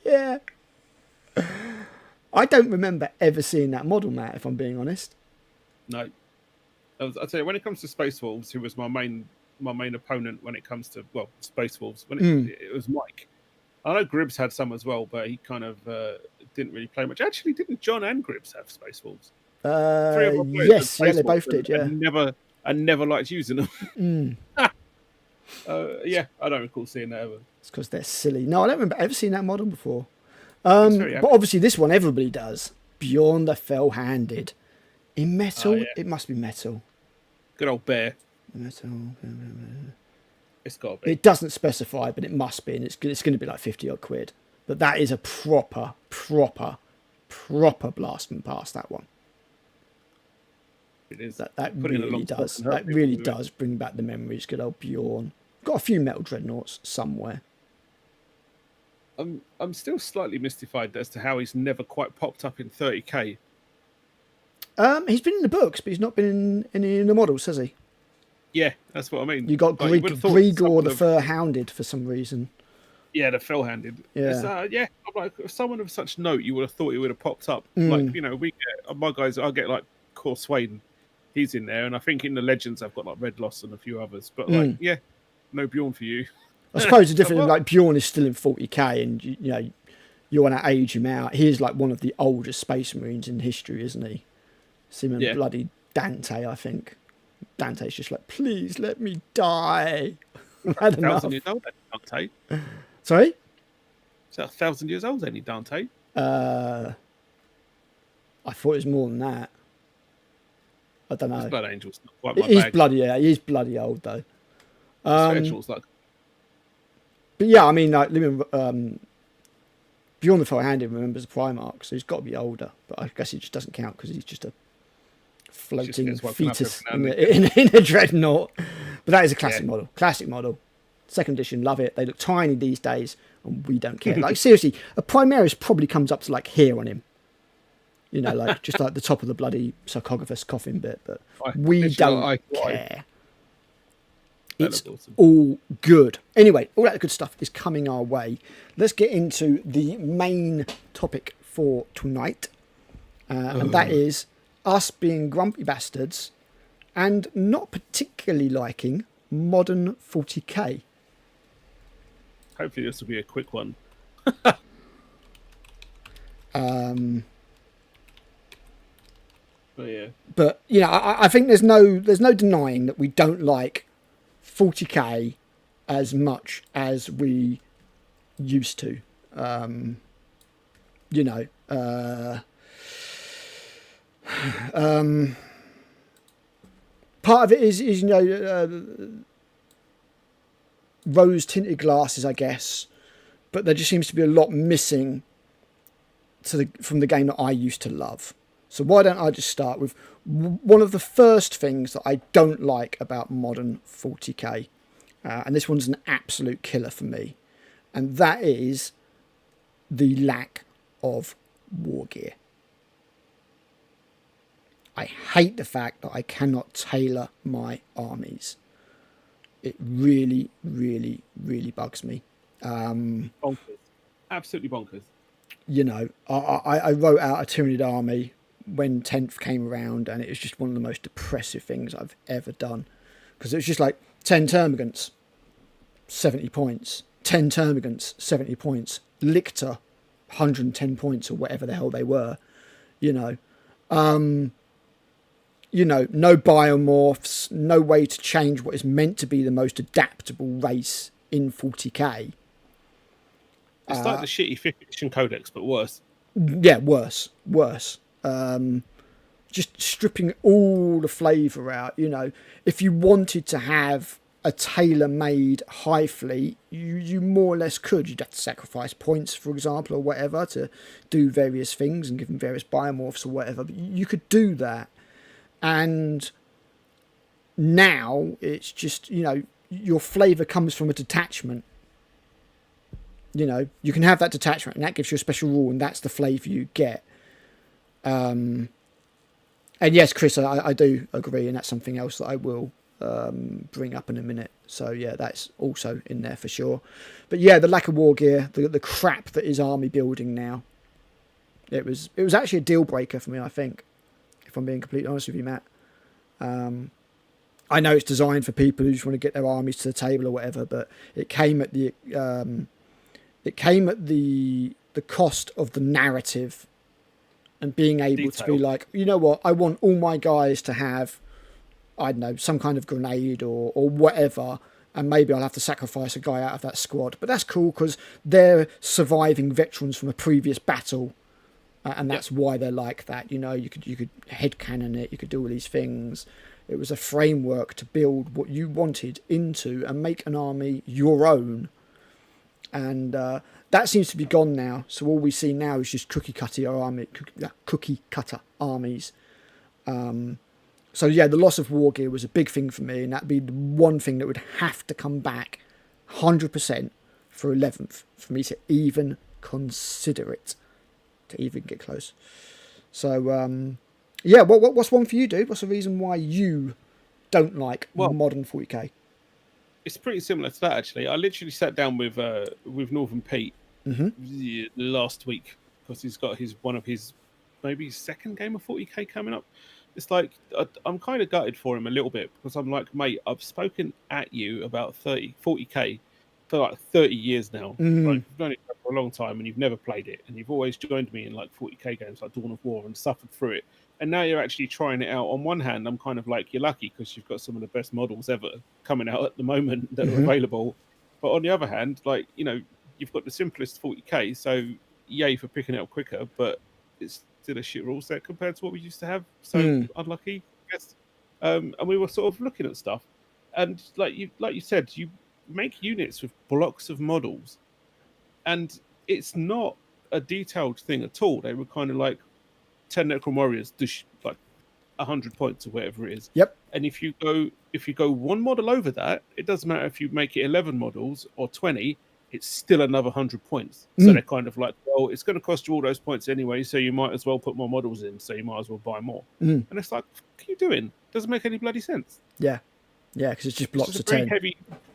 Yeah. I don't remember ever seeing that model, Matt, if I'm being honest. No. I'll tell you, when it comes to Space Wolves, who was my main opponent when it comes to, well, Space Wolves, when it was Mike. I know Gribbs had some as well, but he kind of didn't really play much. Actually, didn't John and Gribbs have Space Wolves? Yes, yeah, they both did, yeah. I never liked using them. Mm. Yeah, I don't recall seeing that ever. It's because they're silly. No, I don't remember ever seeing that model before. But obviously this one everybody does. Bjorn the Fell-Handed. In metal? Yeah. It must be metal. Good old bear. Metal. It's got to be. It doesn't specify, but it must be, and it's going to be like 50 odd quid. But that is a proper blast from past, that one. It is. That really does. That really does bring back the memories. Good old Bjorn. Got a few metal dreadnoughts somewhere. I'm still slightly mystified as to how he's never quite popped up in 30k. He's been in the books, but he's not been in any of the models, has he? Yeah, that's what I mean. You got Grigor the Fur-Hounded for some reason. Yeah, the Fell-Handed. Yeah. Yeah. I'm like, someone of such note, you would have thought he would have popped up. Like, you know, my guys, I get like Cor Swain. He's in there, and I think in the Legends I've got like Red Loss and a few others. But like, yeah, no Bjorn for you. I suppose the difference, like Bjorn is still in 40k, and you know, you want to age him out. He's like one of the oldest Space Marines in history, isn't he? Him and bloody Dante, I think. Dante's just like, please let me die. I don't know. 1,000 years old, Dante. Sorry? Is that 1,000 years old, any Dante? I thought it was more than that. I don't know. His Blood Angel's not quite my He's bag. bloody, yeah, he's bloody old though. Like... But yeah, I mean, like, Bjorn the Fell-Handed remembers the Primarch, so he's got to be older. But I guess he just doesn't count because he's just a floating fetus in a dreadnought. But that is a classic model. Classic model. Second edition, love it. They look tiny these days, and we don't care. Like, seriously, a Primaris probably comes up to like here on him. You know, like just like the top of the bloody sarcophagus coffin bit, but we don't care. It's all good. Anyway, all that good stuff is coming our way. Let's get into the main topic for tonight. And that is us being grumpy bastards and not particularly liking modern 40k. Hopefully this will be a quick one. But you know, I think there's no denying that we don't like 40k as much as we used to. You know, part of it is you know, rose tinted glasses, I guess, but there just seems to be a lot missing from the game that I used to love. So why don't I just start with one of the first things that I don't like about modern 40k, and this one's an absolute killer for me, and that is the lack of war gear. I hate the fact that I cannot tailor my armies. It really, really, really bugs me. Bonkers. Absolutely bonkers. You know, I wrote out a Tyranid army when 10th came around, and it was just one of the most depressive things I've ever done, because it was just like 10 termagants, 70 points, 10 termagants, 70 points, Lictor, 110 points, or whatever the hell they were. You know, no biomorphs, no way to change what is meant to be the most adaptable race in 40k. It's like the shitty 5th edition codex, but worse. Yeah, worse. Just stripping all the flavour out. You know, if you wanted to have a tailor-made high fleet, you more or less could. You'd have to sacrifice points, for example, or whatever, to do various things and give them various biomorphs or whatever. But you could do that. And now it's just, you know, your flavour comes from a detachment. You know, you can have that detachment, and that gives you a special rule, and that's the flavour you get. And yes, Chris, I do agree, and that's something else that I will bring up in a minute. So yeah, that's also in there for sure. But yeah, the lack of war gear, the crap that is army building now, it was actually a deal breaker for me, I think, if I'm being completely honest with you, Matt. I know it's designed for people who just want to get their armies to the table or whatever, but it came at the cost of the narrative and being able to be like, you know what, I want all my guys to have, I don't know, some kind of grenade or whatever, and maybe I'll have to sacrifice a guy out of that squad. But that's cool because they're surviving veterans from a previous battle, and that's why they're like that. You know, you could headcanon it, you could do all these things. It was a framework to build what you wanted into and make an army your own. And that seems to be gone now. So all we see now is just cookie cutter armies. So yeah, the loss of war gear was a big thing for me, and that'd be the one thing that would have to come back 100% for 11th for me to even consider it, to even get close. So yeah, what's one for you, dude? What's the reason why you don't like modern 40k? It's pretty similar to that, actually. I literally sat down with Northern Pete last week because he's got one of his maybe second game of 40k coming up. It's like I'm kind of gutted for him a little bit because I'm like, mate, I've spoken at you about 40k for like 30 years now. Like, you've known it for a long time and you've never played it, and you've always joined me in like 40k games like Dawn of War and suffered through it. And now you're actually trying it out. On one hand, I'm kind of like, you're lucky because you've got some of the best models ever coming out at the moment that are available. But on the other hand, like, you know, you've got the simplest 40k, so yay for picking it up quicker, but it's still a shit rule set compared to what we used to have. So unlucky, I guess. And we were sort of looking at stuff, and like you said, you make units with blocks of models, and it's not a detailed thing at all. They were kind of like 10 Necron Warriors, like 100 points or whatever it is. Yep. And if you go one model over that, it doesn't matter if you make it 11 models or 20, it's still another 100 points. So they're kind of like, well, it's going to cost you all those points anyway, so you might as well put more models in, so you might as well buy more. And it's like, what are you doing? Doesn't make any bloody sense. Yeah, because it's just blocks of 10.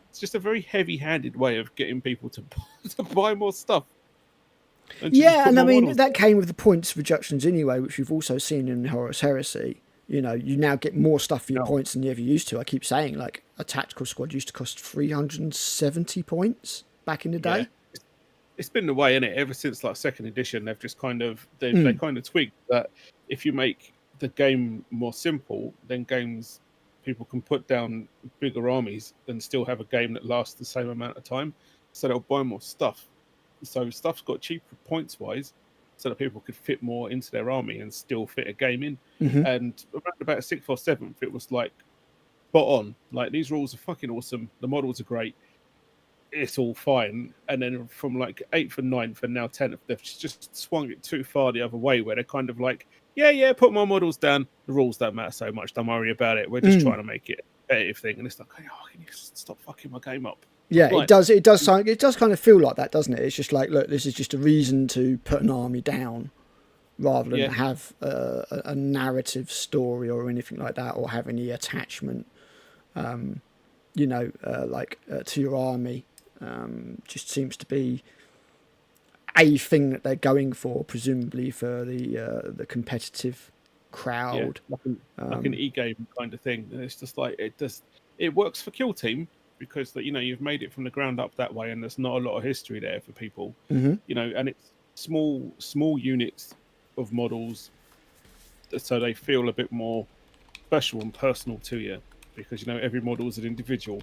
It's just a very heavy-handed way of getting people to buy more stuff. And I mean, that came with the points reductions anyway, which we've also seen in Heresy. You know, you now get more stuff for your points than you ever used to. I keep saying, like, a tactical squad used to cost 370 points back in the day. Yeah. It's been the way, innit? Ever since like second edition, they've just kind of they kind of tweaked that. If you make the game more simple, then people can put down bigger armies and still have a game that lasts the same amount of time. So they'll buy more stuff. So stuff's got cheaper points wise, so that people could fit more into their army and still fit a game in. And around about 6th or 7th, it was like spot on. Like, these rules are fucking awesome. The models are great. It's all fine. And then from like 8th and 9th and now 10th, they've just swung it too far the other way, where they're kind of like, yeah, put more models down. The rules don't matter so much. Don't worry about it. We're just trying to make it a competitive thing. And it's like, can you stop fucking my game up? Yeah, it does. It does kind of feel like that, doesn't it? It's just like, look, this is just a reason to put an army down, rather than have a narrative story or anything like that, or have any attachment, to your army. Just seems to be a thing that they're going for, presumably for the competitive crowd, like an e-game kind of thing. And it's just like it works for Kill Team, because you've made it from the ground up that way, and there's not a lot of history there for people, and it's small units of models, so they feel a bit more special and personal to you, because every model is an individual,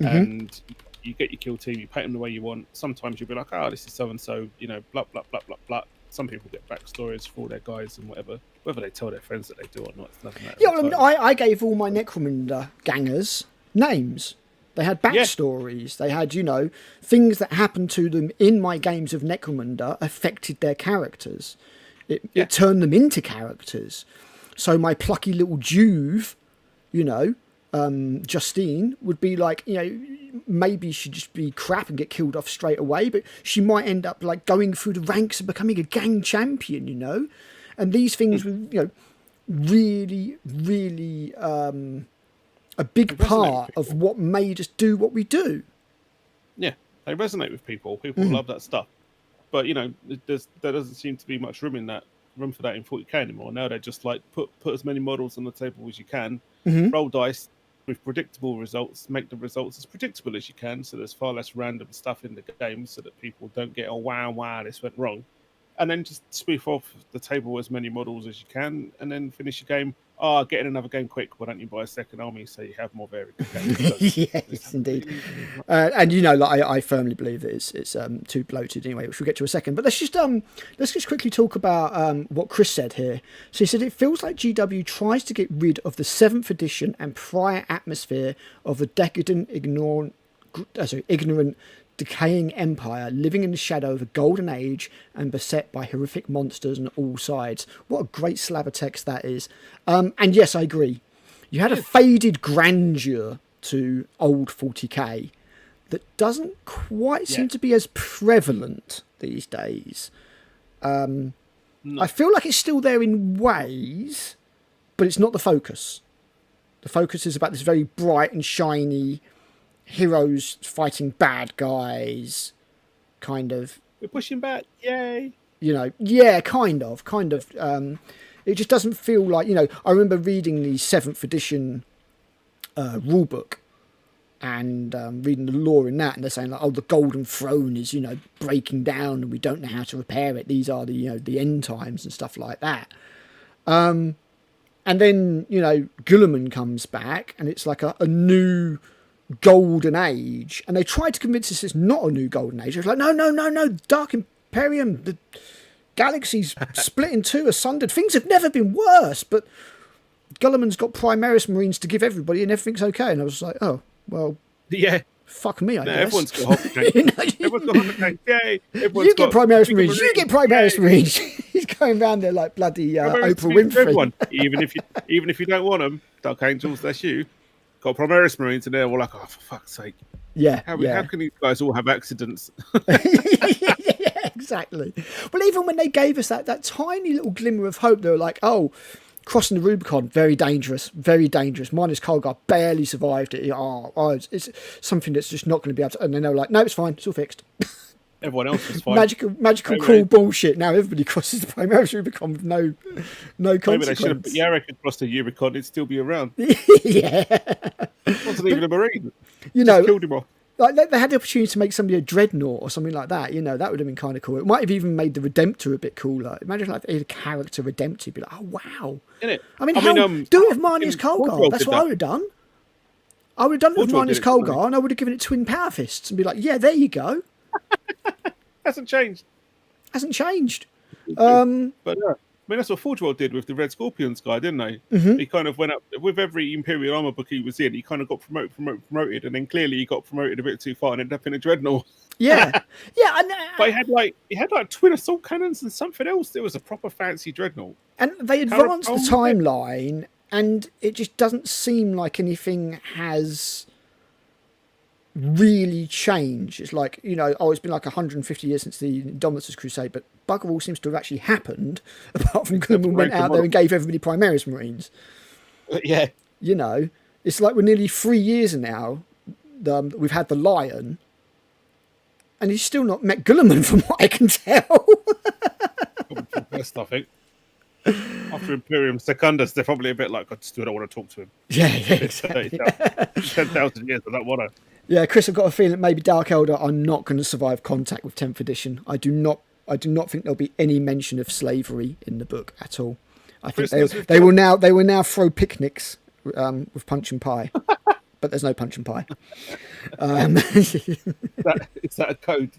and you get your kill team, you paint them the way you want. Sometimes you'll be like, this is so and so, blah blah blah blah blah. Some people get backstories for all their guys and whatever, whether they tell their friends that they do or not. It's nothing. Yeah, well, I mean, I gave all my Necromunda gangers names. They had backstories. They had, things that happened to them in my games of Necromunda affected their characters. It turned them into characters. So my plucky little Juve, Justine would be like, maybe she'd just be crap and get killed off straight away, but she might end up like going through the ranks and becoming a gang champion, and these things were, really, really a big part of what made us do what we do. Yeah, they resonate with people. People love that stuff. But there doesn't seem to be much room for that in 40k anymore. Now they're just like put as many models on the table as you can, roll dice with predictable results, make the results as predictable as you can, so there's far less random stuff in the game, so that people don't get wow, this went wrong. And then just spoof off the table as many models as you can, and then finish your game. Get in another game quick. Why don't you buy a second army so you have more varied games? Yes, indeed. And I firmly believe that it's too bloated anyway, which we'll get to in a second. But let's just quickly talk about what Chris said here. So he said it feels like GW tries to get rid of the 7th edition and prior atmosphere of a decadent, ignorant, decaying empire living in the shadow of a golden age and beset by horrific monsters on all sides. What a great slab of text that is. And yes, I agree. You had a faded grandeur to old 40k that doesn't quite seem to be as prevalent these days. No. I feel like it's still there in ways, but it's not the focus. The focus is about this very bright and shiny heroes fighting bad guys, kind of. We're pushing back, yay! Kind of. It just doesn't feel like, I remember reading the 7th edition rulebook and reading the lore in that, and they're saying like, the Golden Throne is, breaking down and we don't know how to repair it. These are the, the end times and stuff like that. And then, Guilliman comes back and it's like a new golden age, and they tried to convince us it's not a new golden age. It's like, no, Dark Imperium, the galaxy's split in two, asunder. Things have never been worse, but Gulliman's got Primaris Marines to give everybody and everything's okay. And I was like, oh, well, yeah, fuck me, I guess. Everyone's got hot cake. Everyone's got hot cake, yay! You get Primaris Marines, you get Primaris Marines. He's going around there like bloody Oprah Winfrey. Everyone. even if you don't want them, Dark Angels, that's you. Got Primaris Marines, and they're all like, oh, for fuck's sake. Yeah. How can these guys all have accidents? Yeah, exactly. Well, even when they gave us that tiny little glimmer of hope, they were like, oh, crossing the Rubicon, very dangerous, very dangerous. Minus Colgar barely survived it. It's something that's just not going to be able to. And then they were like, no, it's fine, it's all fixed. Everyone else was fine. Magical, cool bullshit. Now everybody crosses the Primaris Rubicon with no consequence. Maybe they should have put Yarrick across the Rubicon, it'd still be around. Yeah. Wasn't even a Marine. Just killed him off. Like they had the opportunity to make somebody a dreadnought or something like that. That would have been kind of cool. It might have even made the Redemptor a bit cooler. Imagine like they had a character Redemptor, be like, oh wow. Isn't it? Do it with Marnius Colgar. That's what I would have done. I would have done it with Marnius Colgar, and I would have given it twin power fists and be like, yeah, there you go. Hasn't changed. But that's what Forge World did with the Red Scorpions guy, didn't they? Mm-hmm. He kind of went up with every Imperial Armor book he was in. He kind of got promoted, and then clearly he got promoted a bit too far and ended up in a Dreadnought. Yeah, yeah. But he had like twin assault cannons and something else. It was a proper fancy Dreadnought. And they advanced the timeline, and it just doesn't seem like anything has really changed. It's like, it's been like 150 years since the Indomitus Crusade, but bugger all seems to have actually happened, apart from Guilliman went out there and gave everybody Primaris Marines. Yeah. It's like we're nearly 3 years now. We've had the Lion, and he's still not met Guilliman from what I can tell. Best, I think. After Imperium Secundus, they're probably a bit like, I just don't want to talk to him. Yeah, exactly. 10,000 years, I don't want to. Yeah, Chris, I've got a feeling that maybe Dark Elder are not going to survive contact with 10th edition. I do not think there'll be any mention of slavery in the book at all. I think they will now throw picnics with punch and pie, but there's no punch and pie. Is that a code?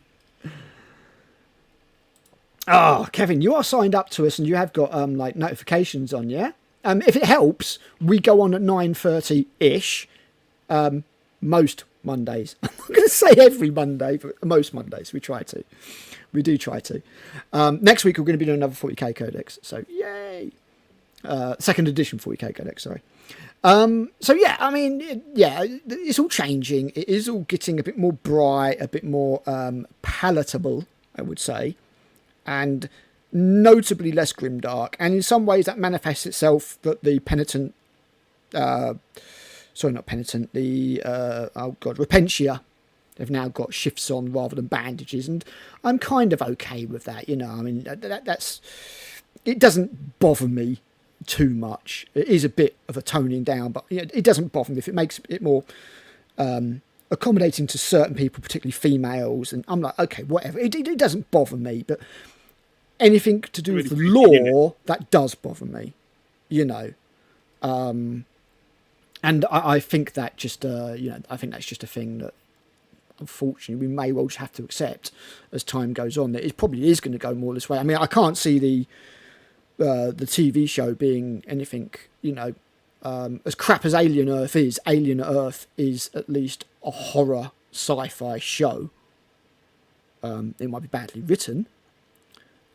Oh, Kevin, you are signed up to us and you have got like notifications on, yeah? If it helps, we go on at 9:30-ish most Mondays. I'm not going to say every Monday, but most Mondays we try to. We do try to. Next week we're going to be doing another 40k Codex, so yay! Second edition 40k Codex, sorry. So yeah, I mean, yeah, it's all changing. It is all getting a bit more bright, a bit more palatable, I would say, and notably less grimdark. And in some ways, that manifests itself that the penitent, sorry, not penitent, the Repentia, they've now got shifts on rather than bandages, and I'm kind of okay with that. You know, I mean, that's it doesn't bother me too much. It is a bit of a toning down, but you know, it doesn't bother me if it makes it more accommodating to certain people, particularly females. And I'm like, okay, whatever. It doesn't bother me, but anything to do with the law, that does bother me, you know. And I think that just, you know, I think that's just a thing that, unfortunately, we may well just have to accept as time goes on. That it probably is going to go more this way. I mean, I can't see the TV show being anything, you know, as crap as Alien Earth is. Alien Earth is at least a horror sci-fi show. It might be badly written,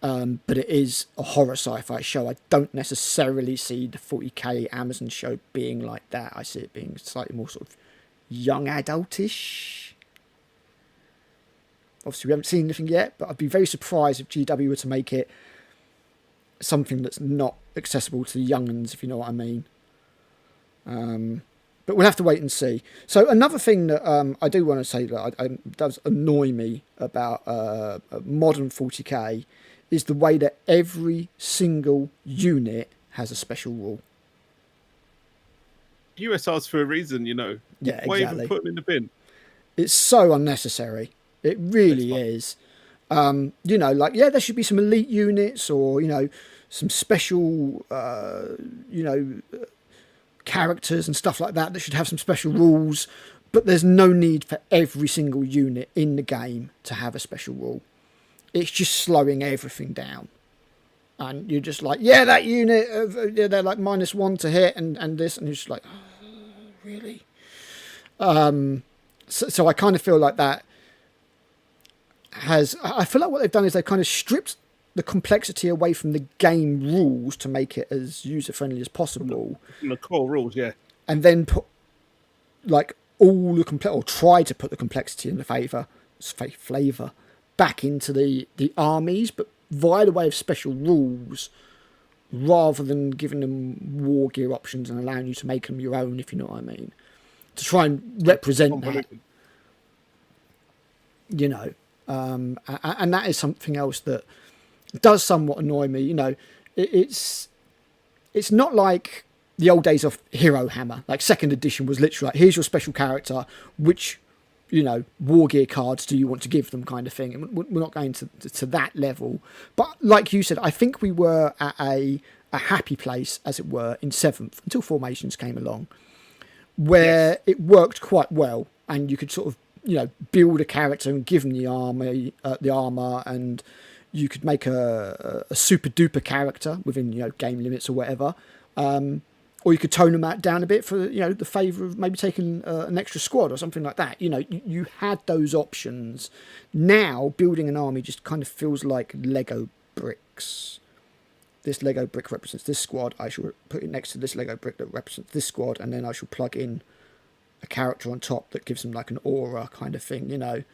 but it is a horror sci-fi show. I don't necessarily see the 40K Amazon show being like that. I see it being slightly more sort of young adultish. Obviously, we haven't seen anything yet, but I'd be very surprised if GW were to make it something that's not accessible to the young'uns, if you know what I mean. But we'll have to wait and see. So another thing that I do want to say that does annoy me about modern 40k is the way that every single unit has a special rule. USR's for a reason, you know. Yeah, Why exactly. even put them in the bin? It's so unnecessary. It really is. You know, like, yeah, there should be some elite units or, you know, some special, you know, characters and stuff like that should have some special rules, but there's no need for every single unit in the game to have a special rule. It's just slowing everything down. And you're just like, yeah, that unit, they're like -1 to hit and this, and you're just like, oh, really? So I kind of feel like that I feel like what they've done is they've kind of stripped the complexity away from the game rules to make it as user-friendly as possible. The core rules, yeah. And then put, like, all the or try to put the complexity and the flavour back into the armies, but via the way of special rules, rather than giving them war gear options and allowing you to make them your own, if you know what I mean. To try and represent that, you know. And that is something else that does somewhat annoy me. You know, it's not like the old days of Hero Hammer. Like, second edition was literally like, here's your special character, which, you know, war gear cards do you want to give them, kind of thing. And we're not going to that level. But like you said, I think we were at a happy place, as it were, in 7th, until Formations came along, where it worked quite well, and you could sort of, you know, build a character and give them the armor, and you could make a super duper character within, you know, game limits or whatever, or you could tone them down a bit for, you know, the favour of maybe taking an extra squad or something like that. You know, you had those options. Now building an army just kind of feels like Lego bricks. This Lego brick represents this squad. I shall put it next to this Lego brick that represents this squad, and then I shall plug in a character on top that gives them like an aura kind of thing, you know.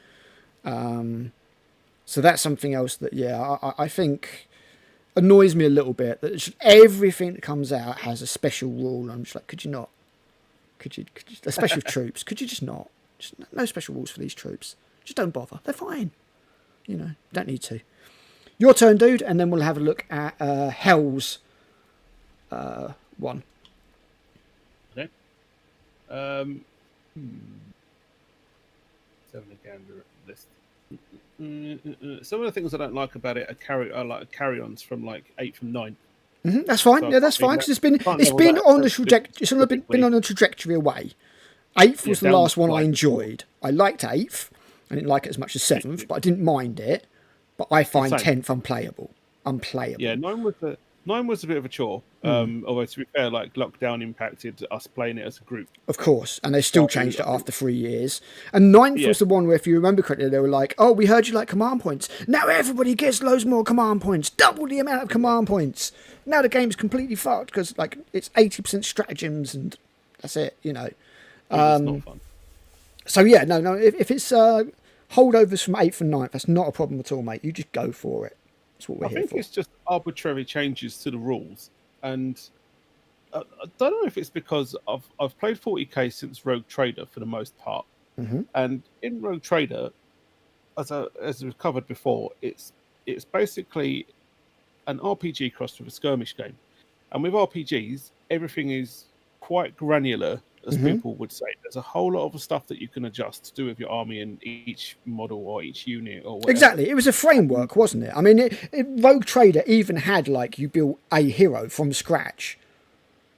So that's something else that, yeah, I think annoys me a little bit, that everything that comes out has a special rule. I'm just like, could you not? Could you especially with troops, could you just not? Just no special rules for these troops. Just don't bother. They're fine. You know, don't need to. Your turn, dude, and then we'll have a look at Hell's one. Okay. 7 again list. Some of the things I don't like about it are like carry-ons from like 8th and 9th. That's fine. So yeah, that's fine, because it's been on the trajectory. It's been on a trajectory away. 8th was the last one I enjoyed. I liked 8th. I didn't like it as much as 7th, but I didn't mind it. But I find 10th unplayable. Yeah, 9 was a bit of a chore. Although, to be fair, like, lockdown impacted us playing it as a group. Of course, and they still changed it after 3 years. And 9th was the one where, if you remember correctly, they were like, oh, we heard you like command points. Now everybody gets loads more command points. Double the amount of command points. Now the game's completely fucked, because, like, it's 80% stratagems and That's it. You know. It's not fun. So yeah, no. If it's holdovers from 8th and 9th, that's not a problem at all, mate. You just go for it. That's what we're I here think for. it's just arbitrary changes to the rules, and I don't know if it's because I've played 40k since Rogue Trader for the most part, and in Rogue Trader, as we've covered before, it's basically an RPG crossed with a skirmish game, and with RPGs, everything is quite granular, as people would say. There's a whole lot of stuff that you can adjust to do with your army and each model or each unit or whatever. Exactly. It was a framework, wasn't it? I mean, Rogue Trader even had, like, you built a hero from scratch.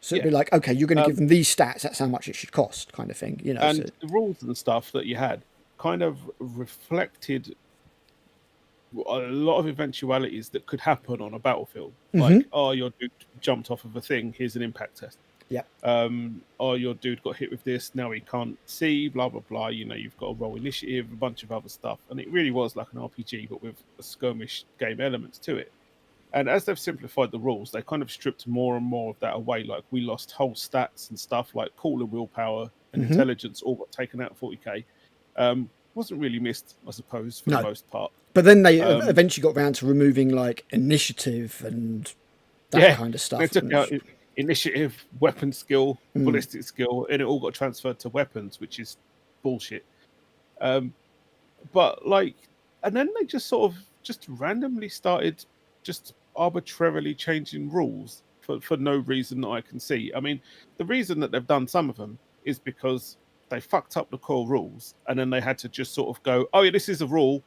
So it'd be like, okay, you're going to give them these stats, that's how much it should cost, kind of thing. You know. And So, the rules and stuff that you had kind of reflected a lot of eventualities that could happen on a battlefield. Like, oh, your dude jumped off of a thing, here's an impact test. yeah. Oh, your dude got hit with this, now he can't see, blah blah blah. You know, you've got to roll initiative, a bunch of other stuff, and it really was like an RPG, but with a skirmish game elements to it. And as they've simplified the rules, they kind of stripped more and more of that away. Like, we lost whole stats and stuff like cooler willpower and intelligence all got taken out of 40k. Wasn't really missed, I suppose, for the most part. But then they eventually got around to removing, like, initiative and that kind of stuff. They took out initiative, weapon skill, ballistic skill, and it all got transferred to weapons, which is bullshit. But, like, and then they just sort of just randomly started just arbitrarily changing rules for no reason that I can see. I mean, the reason that they've done some of them is because they fucked up the core rules, and then they had to just sort of go, oh yeah, this is a rule,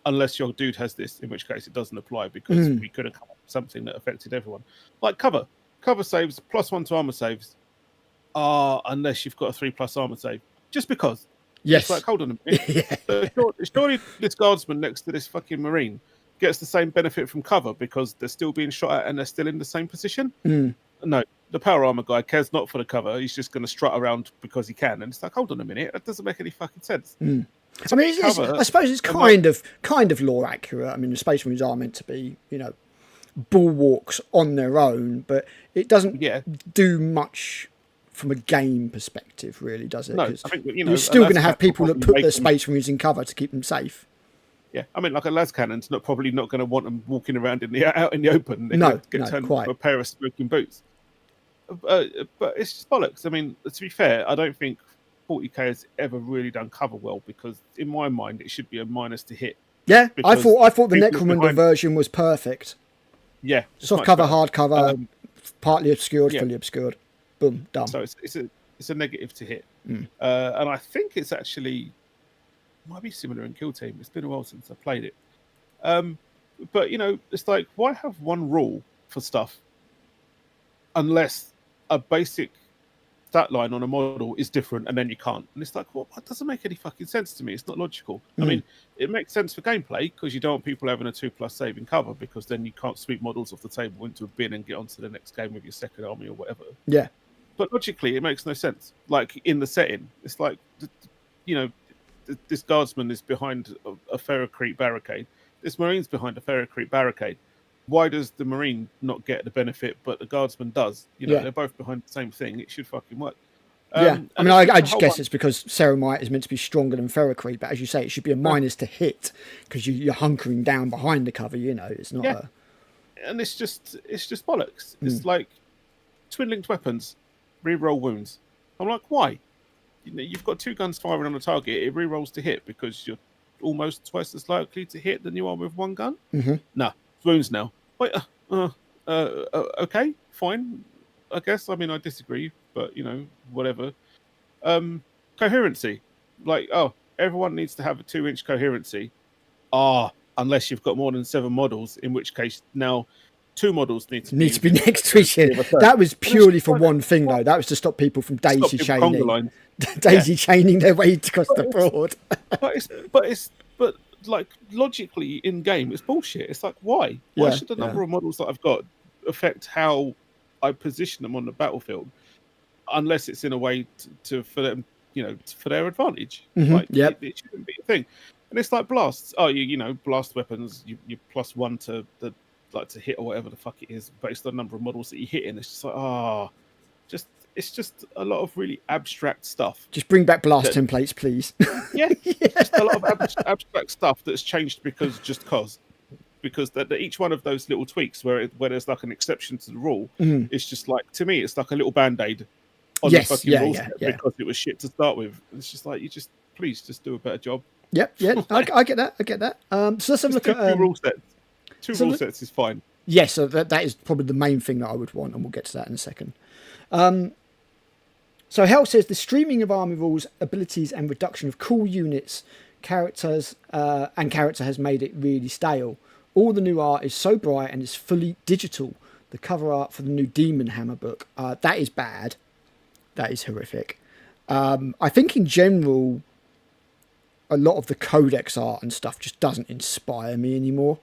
unless your dude has this, in which case it doesn't apply, because we could have come up with something that affected everyone. Like cover saves, +1 to armor saves, unless you've got a 3+ armor save, just because. Yes. It's like, hold on a minute. Surely this guardsman next to this fucking marine gets the same benefit from cover because they're still being shot at and they're still in the same position. No, the power armor guy cares not for the cover. He's just going to strut around because he can. And it's like, hold on a minute, that doesn't make any fucking sense. I mean, I suppose it's kind of lore accurate. I mean, the Space Marines are meant to be, you know, bulwarks on their own, but it doesn't do much from a game perspective, really, does it? No, I think, you know, you're still going to have people that put their Space Marines in cover to keep them safe. Yeah, I mean, like a las cannon's probably not going to want them walking around out in the open. They're No, get turned quite. into a pair of smoking boots. But it's just bollocks. I mean, to be fair, I don't think 40k has ever really done cover well, because in my mind it should be a minus to hit. Yeah, I thought the Necromunda version was perfect. Yeah, soft cover, hard cover, partly obscured, fully obscured. Boom, done. So it's a negative to hit, and I think it's actually might be similar in Kill Team. It's been a while since I played it, but you know, it's like, why have one rule for stuff unless a basic stat line on a model is different, and then you can't? And it's like, well, that doesn't make any fucking sense to me. It's not logical. I mean, it makes sense for gameplay because you don't want people having a 2+ saving cover, because then you can't sweep models off the table into a bin and get onto the next game with your second army or whatever. Yeah. But logically, it makes no sense. Like, in the setting, it's like, you know, this guardsman is behind a ferrocrete barricade. This marine's behind a ferrocrete barricade. Why does the marine not get the benefit, but the guardsman does? You know, they're both behind the same thing. It should fucking work. I mean, I just guess it's because Ceramite is meant to be stronger than ferrocrete, but as you say, it should be a minus to hit because you're hunkering down behind the cover. You know, it's not. And it's just bollocks. It's like twin-linked weapons, reroll wounds. I'm like, why? You know, you've got 2 guns firing on a target. It rerolls to hit because you're almost twice as likely to hit than you are with 1 gun. No, wounds now. Wait, okay, fine. I guess. I mean, I disagree, but you know, whatever. Coherency, like, everyone needs to have a 2-inch coherency. Unless you've got more than 7 models, in which case now 2 models need to be next to each other. That was purely for one thing, though. That was to stop people from daisy chaining. Chaining their way across the board. but like, logically in game, it's bullshit. It's like, why? Why should the number of models that I've got affect how I position them on the battlefield, unless it's in a way for them, you know, for their advantage? Like, it shouldn't be a thing. And it's like blasts. You know, blast weapons. You +1 to to hit or whatever the fuck it is based on the number of models that you hit in. It's just like, it's just a lot of really abstract stuff. Just bring back blast templates, please. Yeah, it's just a lot of abstract stuff that's changed because that each one of those little tweaks where there's like an exception to the rule, it's just like, to me, it's like a little band-aid on the fucking rules because it was shit to start with. It's just like, please just do a better job. Yep, yeah, I get that. So let's have a look at two rule sets. Two rule sets is fine. Yes, so that is probably the main thing that I would want, and we'll get to that in a second. So Hell says the streaming of army rules, abilities, and reduction of cool units, characters, and character has made it really stale. All the new art is so bright and is fully digital. The cover art for the new Demon Hammer book, that is bad. That is horrific. I think in general, a lot of the codex art and stuff just doesn't inspire me anymore.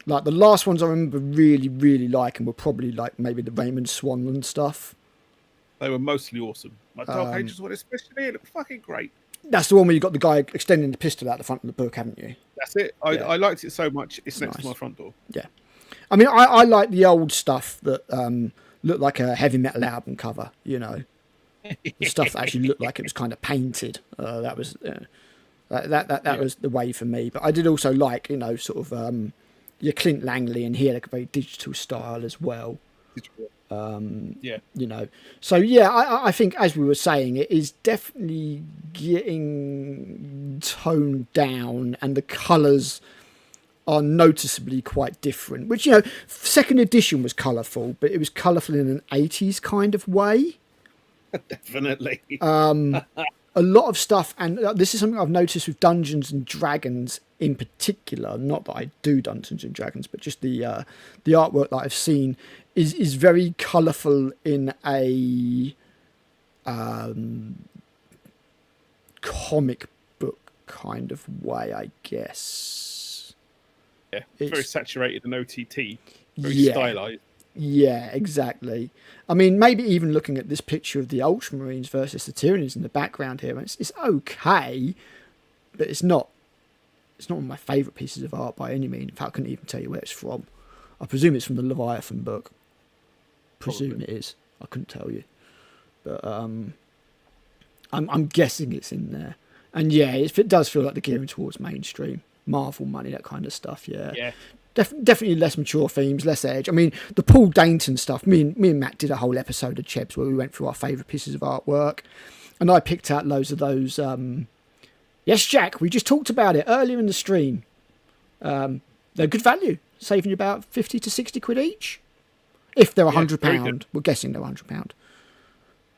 Like the last ones I remember really, really liking were probably like maybe the Raymond Swanland stuff. They were mostly awesome. My Dark Ages one especially, it looked fucking great. That's the one where you got the guy extending the pistol out the front of the book, haven't you? That's it. I liked it so much. It's next to my front door. Yeah. I mean, I like the old stuff that looked like a heavy metal album cover, you know. The stuff that actually looked like it was kind of painted. That was that was the way for me. But I did also like, you know, sort of your Clint Langley, and he had a very digital style as well. You know, so I think, as we were saying, it is definitely getting toned down, and the colours are noticeably quite different. Which, you know, second edition was colourful, but it was colourful in an 80s kind of way. Definitely. A lot of stuff, and this is something I've noticed with Dungeons and Dragons in particular. Not that I do Dungeons and Dragons, but just the artwork that I've seen is very colourful in a comic book kind of way, I guess. Yeah, it's very saturated and OTT, very stylized. Yeah, exactly. I mean, maybe even looking at this picture of the Ultramarines versus the Tyranids in the background here, it's okay, but it's not one of my favourite pieces of art by any means. In fact, I couldn't even tell you where it's from. I presume it's from the Leviathan book. Presume it is. I couldn't tell you, but I'm guessing it's in there. And yeah, it does feel like they're gearing towards mainstream Marvel money, that kind of stuff. Yeah. Definitely less mature themes, less edge. I mean, the Paul Dainton stuff, me and Matt did a whole episode of CHEBS where we went through our favourite pieces of artwork, and I picked out loads of those. Yes, Jack, we just talked about it earlier in the stream. They're good value, saving you about 50 to 60 quid each. If they're £100, we're guessing they're £100.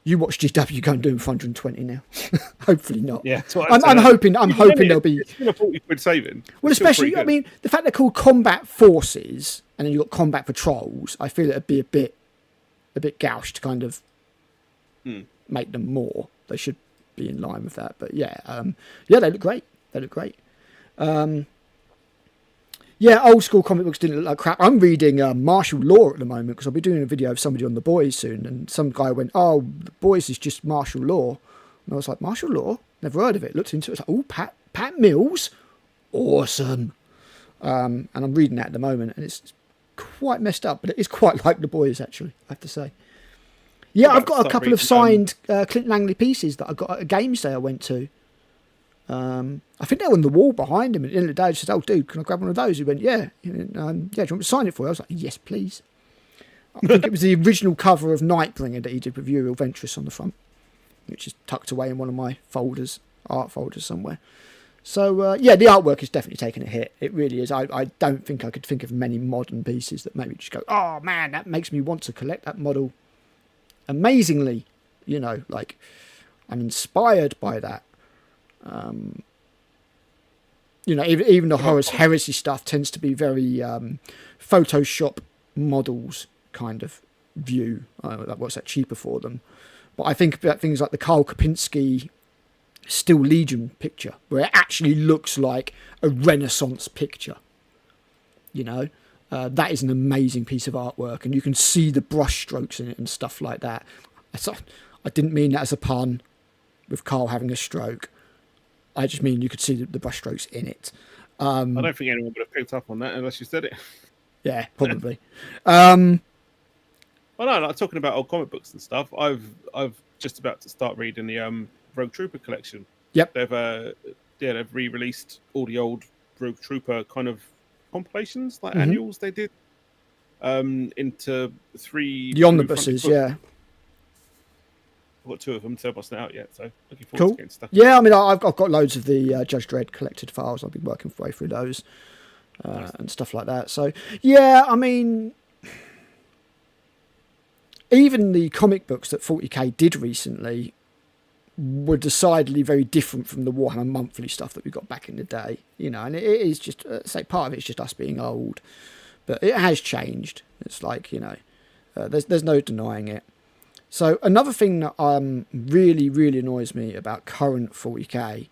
You watch GW go and do them for 120 now. Hopefully not. Yeah, I'm hoping there'll be. It's still a 40 quid saving. Well, especially, I mean, the fact they're called combat forces and then you've got combat patrols, I feel it'd be a bit gouged to kind of make them more. They should be in line with that. But they look great. Old school comic books didn't look like crap. I'm reading Martial Law at the moment because I'll be doing a video of somebody on The Boys soon, and some guy went, "Oh, The Boys is just martial law," and I was like, "Martial law? Never heard of it." Looked into it. I was like, "Oh, Pat Mills, awesome!" And I'm reading that at the moment, and it's quite messed up, but it is quite like The Boys, actually, I have to say. Yeah, I've got a couple of signed Clint Langley pieces that I got at a games day I went to. I think they were on the wall behind him. At the end of the day, I said, "Oh, dude, can I grab one of those?" He went, "Yeah." Do you want me to sign it for you? I was like, "Yes, please." I think it was the original cover of Nightbringer that he did with Uriel Ventress on the front, which is tucked away in one of my folders, art folders somewhere. So, the artwork is definitely taking a hit. It really is. I don't think I could think of many modern pieces that maybe just go, "Oh, man, that makes me want to collect that model." Amazingly, like, I'm inspired by that. Even the Horus Heresy stuff tends to be very Photoshop models kind of view. That works out cheaper for them. But I think about things like the Karl Kopinski Still Legion picture, where it actually looks like a Renaissance picture. That is an amazing piece of artwork, and you can see the brush strokes in it and stuff like that. I didn't mean that as a pun with Carl having a stroke. I just mean you could see the brushstrokes in it. I don't think anyone would have picked up on that unless you said it. Yeah, probably. I Oh no, like talking about old comic books and stuff. I've just about to start reading the Rogue Trooper collection. Yep. They've re-released all the old Rogue Trooper kind of compilations, like Mm-hmm. annuals they did, into 3 The omnibuses, yeah. I've got 2 of them, so they're not out yet. So looking forward Cool. to getting stuck. Yeah, I mean, I've got loads of the Judge Dredd collected files. I've been working my way through those Nice. and stuff like that. So yeah, I mean, even the comic books that 40k did recently were decidedly very different from the Warhammer Monthly stuff that we got back in the day. You know, and it is just say part of it's just us being old, but it has changed. It's like, you know, there's no denying it. So another thing that really, really annoys me about current 40k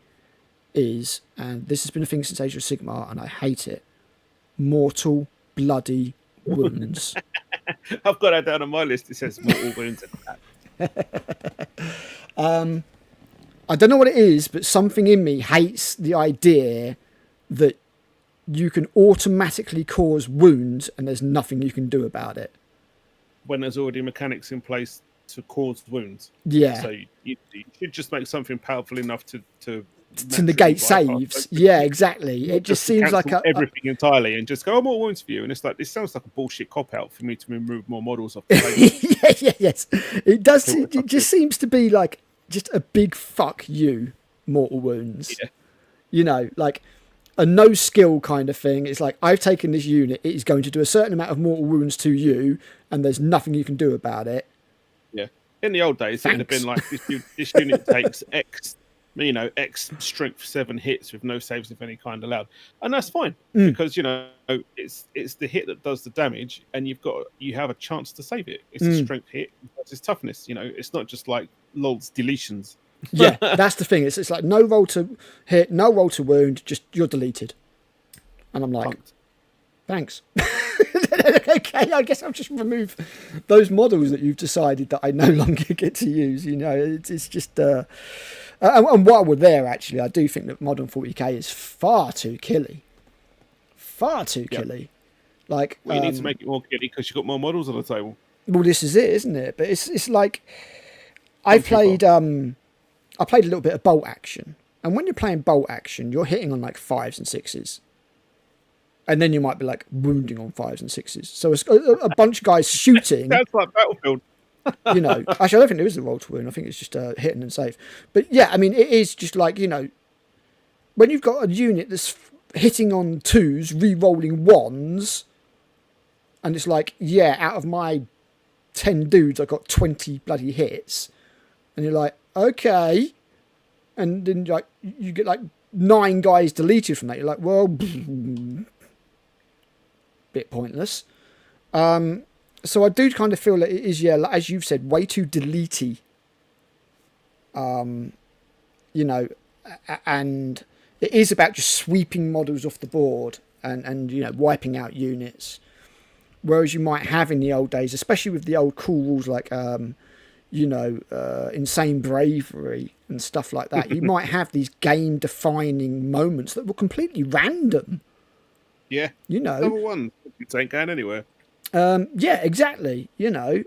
is, and this has been a thing since Age of Sigmar, and I hate it, mortal bloody wounds. I've got that down on my list. It says mortal wounds. I don't know what it is, but something in me hates the idea that you can automatically cause wounds and there's nothing you can do about it. When there's already mechanics in place to cause wounds. Yeah. So you should just make something powerful enough to negate saves. Yeah, exactly. It just seems like everything entirely and just go, oh, more wounds for you. And it's like, this sounds like a bullshit cop out for me to remove more models off the table. yes. It does. It just seems to be like just a big fuck you, mortal wounds. Yeah. You know, like a no skill kind of thing. It's like, I've taken this unit, it is going to do a certain amount of mortal wounds to you, and there's nothing you can do about it. Yeah. In the old days, it would have been like, this unit takes X, you know, X strength 7 hits with no saves of any kind allowed. And that's fine, because, you know, it's the hit that does the damage, and you have a chance to save it. It's a strength hit, it's toughness, you know, it's not just like LOL's deletions. Yeah, that's the thing. It's like no roll to hit, no roll to wound, just you're deleted. And I'm like, thanks. Okay, I guess I'll just remove those models that you've decided that I no longer get to use. You know, it's just... and while we're there, actually, I do think that modern 40k is far too killy. Far too killy. Like, well, you need to make it more killy because you've got more models on the table. Well, this is it, isn't it? But it's like... I played a little bit of bolt action. And when you're playing bolt action, you're hitting on like 5s and 6s. And then you might be like wounding on 5s and 6s. So a bunch of guys shooting. That's like Battlefield. You know, actually, I don't think there is a roll to wound. I think it's just hitting and save. But yeah, I mean, it is just like, you know, when you've got a unit that's hitting on 2s, re-rolling 1s, and it's like, yeah, out of my 10 dudes, I got 20 bloody hits. And you're like, okay. And then like you get like 9 guys deleted from that. You're like, well, bit pointless. So I do kind of feel that it is, yeah, like, as you've said, way too deletey. You know, and it is about just sweeping models off the board and you know, wiping out units. Whereas you might have in the old days, especially with the old cool rules like, you know, insane bravery and stuff like that, you might have these game-defining moments that were completely random. Yeah. You know. Number 1, it ain't going anywhere. Yeah, exactly. You know,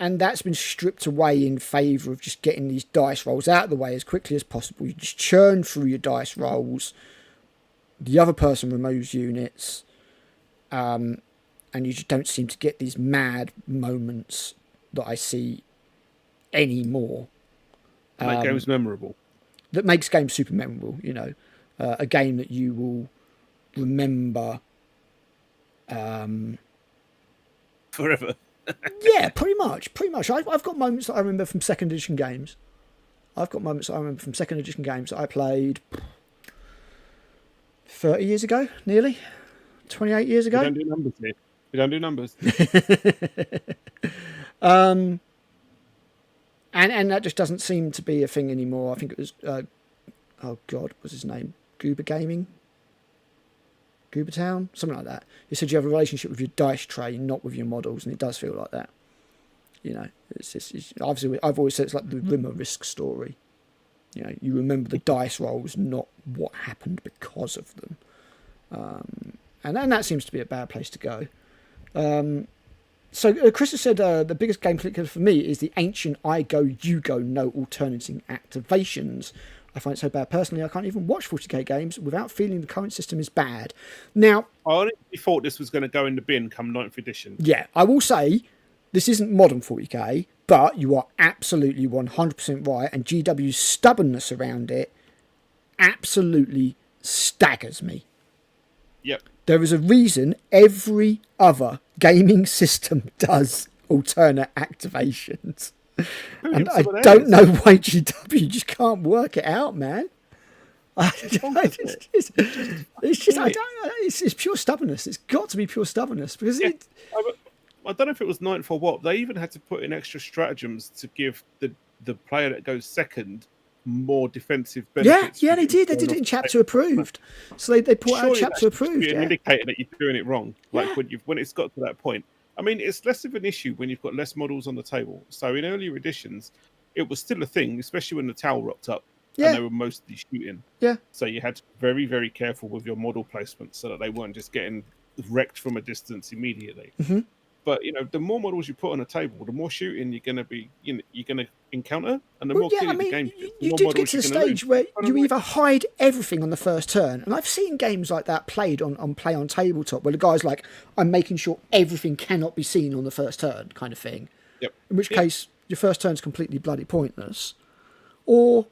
and that's been stripped away in favour of just getting these dice rolls out of the way as quickly as possible. You just churn through your dice rolls. The other person removes units. And you just don't seem to get these mad moments that I see anymore. That game's memorable. That makes games super memorable, you know. A game that you will remember... forever. Yeah, pretty much. I've got moments that I remember from second edition games. That I played 30 years ago, nearly 28 years ago. We don't do numbers here. We don't do numbers. And that just doesn't seem to be a thing anymore. I think it was oh god, what's his name? Goober Town, something like that. He said you have a relationship with your dice tray, not with your models, and it does feel like that. You know, it's obviously, I've always said it's like the Rimmer Risk story. You know, you remember the dice rolls, not what happened because of them. And that seems to be a bad place to go. So Chris has said the biggest game killer for me is the ancient I go, you go, no alternating activations. I find it so bad personally I can't even watch 40k games without feeling the current system is bad. Now, I honestly thought this was going to go in the bin come 9th edition. yeah, I will say this isn't modern 40k, but you are absolutely 100% right, and GW's stubbornness around it absolutely staggers me. Yep. There is a reason every other gaming system does alternate activations. And I don't know why GW just can't work it out, man. It's pure stubbornness. It's got to be pure stubbornness because I don't know if it was 9th or what. They even had to put in extra stratagems to give the player that goes second more defensive benefits. Yeah, they did. They did it in chapter approved. So they put out chapter approved. An indicator that you're doing it wrong. Like when it's got to that point. I mean, it's less of an issue when you've got less models on the table. So in earlier editions, it was still a thing, especially when the towel rocked up and they were mostly shooting. Yeah. So you had to be very, very careful with your model placement so that they weren't just getting wrecked from a distance immediately. Mm-hmm. But the more models you put on a table, the more shooting you're going to be, you're going to encounter, and the more clear the game. You did get to the stage where you either hide everything on the first turn, and I've seen games like that played on play on tabletop, where the guy's like, "I'm making sure everything cannot be seen on the first turn," kind of thing. Yep. In which case, your first turn's completely bloody pointless, or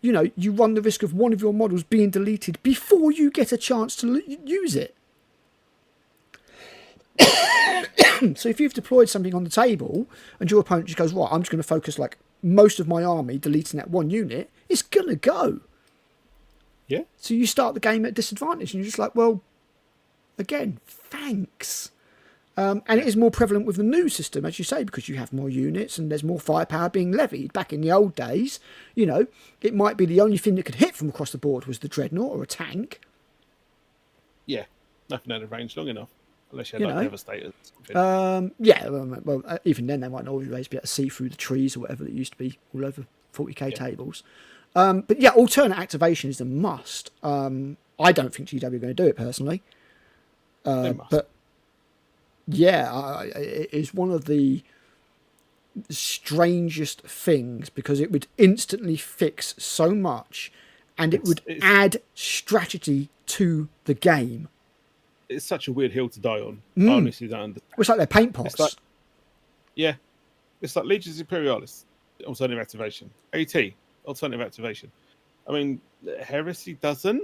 you run the risk of one of your models being deleted before you get a chance to use it. So if you've deployed something on the table and your opponent just goes, right, I'm just going to focus like most of my army deleting that one unit, it's going to go. Yeah. So you start the game at disadvantage and you're just like, well, again, thanks. And it is more prevalent with the new system, as you say, because you have more units and there's more firepower being levied. Back in the old days, it might be the only thing that could hit from across the board was the dreadnought or a tank. Yeah. Nothing out of range long enough. Unless you had Devastators. Well, even then they might not always be able to see through the trees or whatever that used to be all over 40k tables. But yeah, alternate activation is a must. I don't think GW are going to do it personally. But yeah, it is one of the strangest things because it would instantly fix so much and it would add strategy to the game. It's such a weird hill to die on. I honestly don't understand. It's like their paint pots. It's like Legions Imperialis, alternative activation. AT, alternative activation. I mean, Heresy doesn't,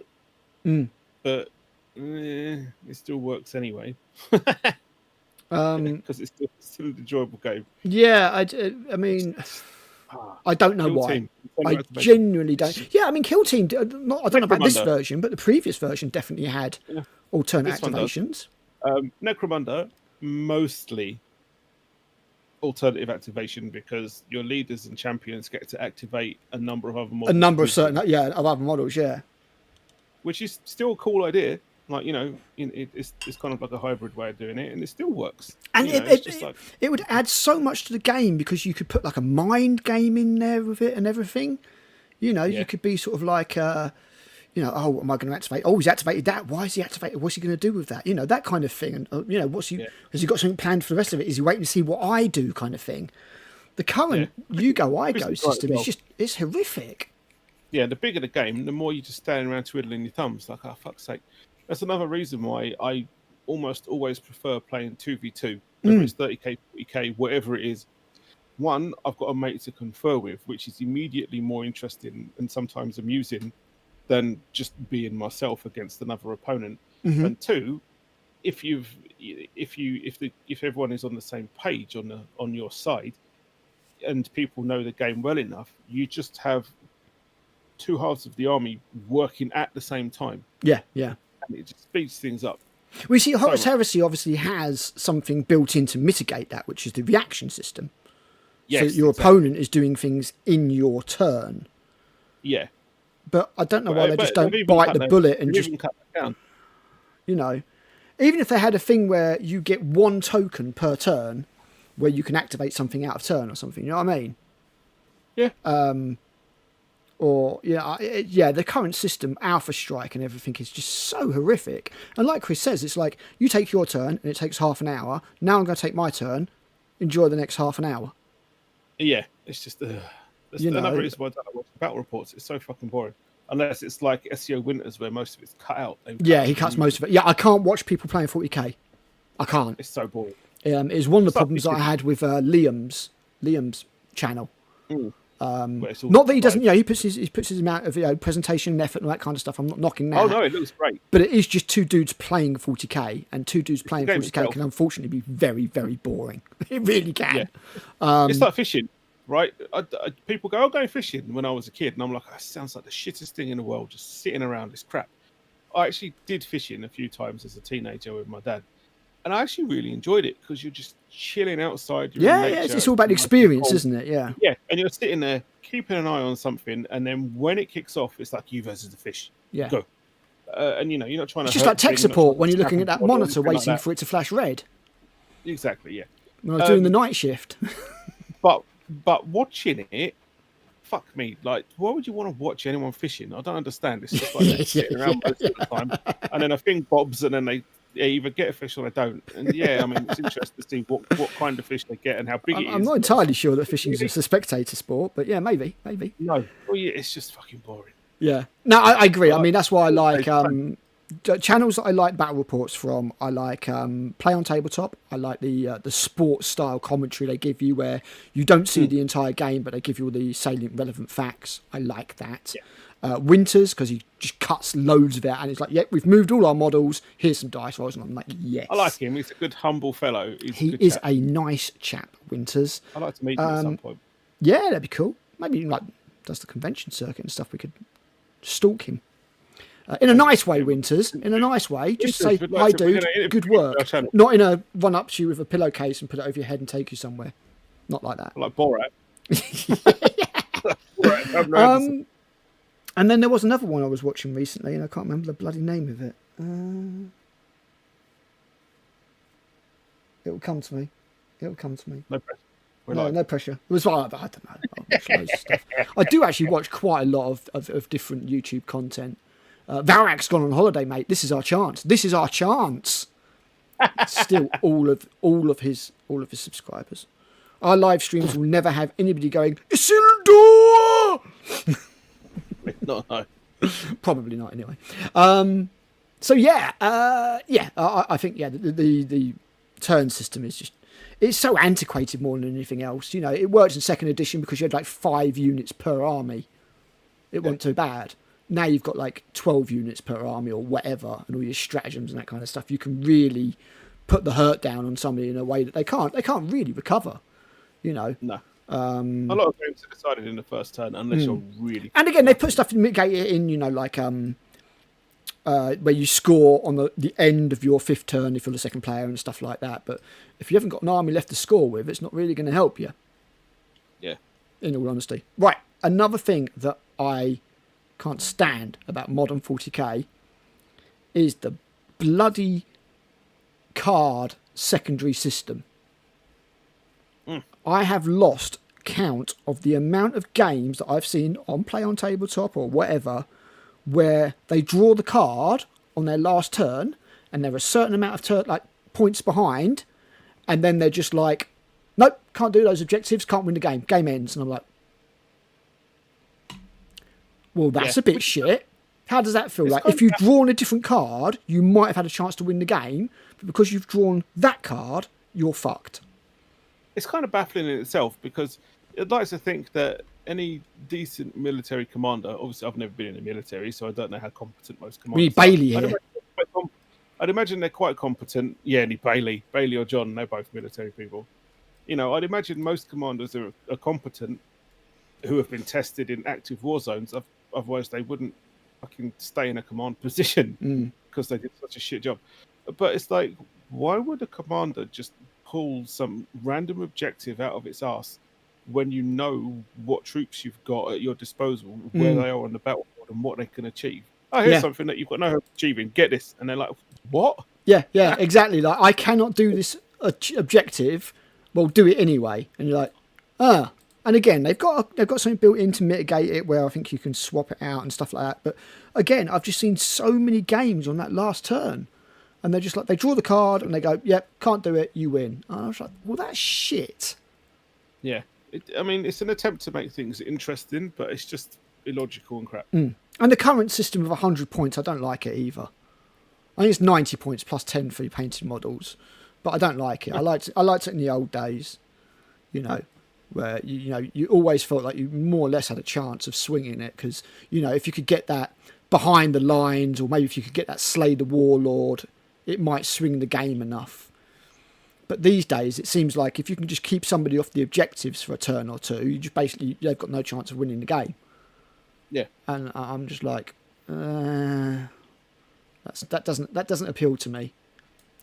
but it still works anyway. Because it's still an enjoyable game. Yeah, I mean, I don't know why. I genuinely don't. Yeah, I mean, Kill Team. I don't know about this version, but the previous version definitely had alternate activations. Necromunda, mostly alternative activation because your leaders and champions get to activate a number of other models. A number of other models, yeah. Which is still a cool idea. Like, it's kind of like a hybrid way of doing it, and it still works. And it would add so much to the game because you could put like a mind game in there with it and everything. You could be sort of like, oh, am I going to activate? Oh, he's activated that. Why is he activated? What's he going to do with that? That kind of thing. And, has he got something planned for the rest of it? Is he waiting to see what I do kind of thing? The current you go, I go system is it's horrific. Yeah, the bigger the game, the more you just stand around twiddling your thumbs. Like, oh, fuck's sake. That's another reason why I almost always prefer playing 2v2, whether it's 30k, 40k, whatever it is. One, I've got a mate to confer with, which is immediately more interesting and sometimes amusing than just being myself against another opponent. And two, if everyone is on the same page on your side, and people know the game well enough, you just have two halves of the army working at the same time. Yeah, yeah. And it just speeds things up. We see Horus Heresy obviously has something built in to mitigate that, which is the reaction system. Yes, so your opponent is doing things in your turn. Yeah. But I don't know why they just don't bite the bullet and just cut that down. Even if they had a thing where you get one token per turn, where you can activate something out of turn or something, you know what I mean? Yeah. Or the current system, Alpha Strike and everything is just so horrific. And like Chris says, it's like you take your turn and it takes half an hour. Now I'm going to take my turn. Enjoy the next half an hour. Yeah, it's just another reason why I don't watch battle reports. It's so fucking boring. Unless it's like SEO Winters where most of it's cut out. He cuts most of it. Yeah, I can't watch people playing 40k. I can't. It's so boring. It's one of the problems I had with Liam's channel. Not that he doesn't, he puts his amount of presentation and effort and all that kind of stuff. I'm not knocking that. Oh no, it looks great. But it is just two dudes playing 40k, and two dudes playing 40k can unfortunately be very, very boring. It really can. Yeah. It's like fishing, right? People go, "I'll go fishing" when I was a kid, and I'm like, "That sounds like the shittest thing in the world, just sitting around this crap." I actually did fishing a few times as a teenager with my dad. And I actually really enjoyed it because you're just chilling outside. It's all about the experience, isn't it? Yeah. Yeah, and you're sitting there keeping an eye on something, and then when it kicks off, it's like you versus the fish. Yeah. Go. And you're not trying to. It's just like tech support when you're looking at that monitor waiting for it to flash red. Exactly. Yeah. When I was doing the night shift. but watching it, fuck me. Like, why would you want to watch anyone fishing? I don't understand. It's just like sitting around most of the time, and then a thing bobs, and then they either get a fish or they don't. And I mean, it's interesting to see what kind of fish they get and how big it is. I'm not entirely sure that fishing is a spectator sport, but yeah, maybe. No, well, yeah, it's just fucking boring. Yeah, no, I agree. I mean, that's why I like channels that I like battle reports from. I like Play on Tabletop. I like the sports style commentary they give you, where you don't see the entire game, but they give you all the salient, relevant facts. I like that. Yeah. Winters, because he just cuts loads of it, and it's like, we've moved all our models. Here's some dice rolls, and I'm like, yes. I like him. He's a good, humble fellow. He is a nice chap, Winters. I'd like to meet him at some point. Yeah, that'd be cool. Maybe like does the convention circuit and stuff. We could stalk him in a nice way, Winters. In a nice way, just say, "Hi, dude. Good work." Not in a run up to you with a pillowcase and put it over your head and take you somewhere. Not like that. Like Borat. And then there was another one I was watching recently, and I can't remember the bloody name of it. It will come to me. No pressure. No pressure. It was like, I don't know. I watch loads of stuff. I do actually watch quite a lot of different YouTube content. Varak's gone on holiday, mate. This is our chance. Still, all of his subscribers. Our live streams will never have anybody going, Isildur! No. Probably not, anyway. I think the turn system is just, it's so antiquated more than anything else. It worked in second edition because you had like 5 units per army. It wasn't too bad. Now you've got like 12 units per army or whatever, and all your stratagems and that kind of stuff. You can really put the hurt down on somebody in a way that they can't really recover. No. A lot of games are decided in the first turn unless you're really. And again, they put stuff to mitigate it in. Like where you score on the end of your 5th turn if you're the second player and stuff like that. But if you haven't got an army left to score with, it's not really going to help you. Yeah. In all honesty. Right. Another thing that I can't stand about modern 40k is the bloody card secondary system. I have lost count of the amount of games that I've seen on Play on Tabletop or whatever where they draw the card on their last turn and they're a certain amount of points behind, and then they're just like, nope, can't do those objectives, can't win the game, game ends. And I'm like, well, that's a bit shit. How does that feel? Like, if you've drawn a different card, you might have had a chance to win the game, but because you've drawn that card, you're fucked. It's kind of baffling in itself, because I'd like to think that any decent military commander, obviously I've never been in the military, so I don't know how competent most commanders we need Bailey are. here. I'd imagine they're quite competent. Yeah, any Bailey or John, they're both military people. I'd imagine most commanders are competent, who have been tested in active war zones. Otherwise, they wouldn't fucking stay in a command position because they did such a shit job. But it's like, why would a commander just pull some random objective out of its ass when you know what troops you've got at your disposal, where they are on the battlefield, and what they can achieve? Oh, here's something that you've got no hope of achieving. Get this. And they're like, what? Yeah, exactly. Like, I cannot do this objective. Well, do it anyway. And you're like, And again, they've got something built in to mitigate it, where I think you can swap it out and stuff like that. But again, I've just seen so many games on that last turn, and they're just like, they draw the card and they go, "Yep, can't do it, you win." And I was like, "Well, that's shit." Yeah, I mean, it's an attempt to make things interesting, but it's just illogical and crap. And the current system of 100 points, I don't like it either. I think it's 90 points plus 10 for your painted models, but I don't like it. I liked it in the old days, you know, where you always felt like you more or less had a chance of swinging it, because if you could get that behind the lines, or maybe if you could get that slay the warlord, it might swing the game enough. But these days, it seems like if you can just keep somebody off the objectives for a turn or two, they've got no chance of winning the game. Yeah, and I'm just like, that doesn't appeal to me,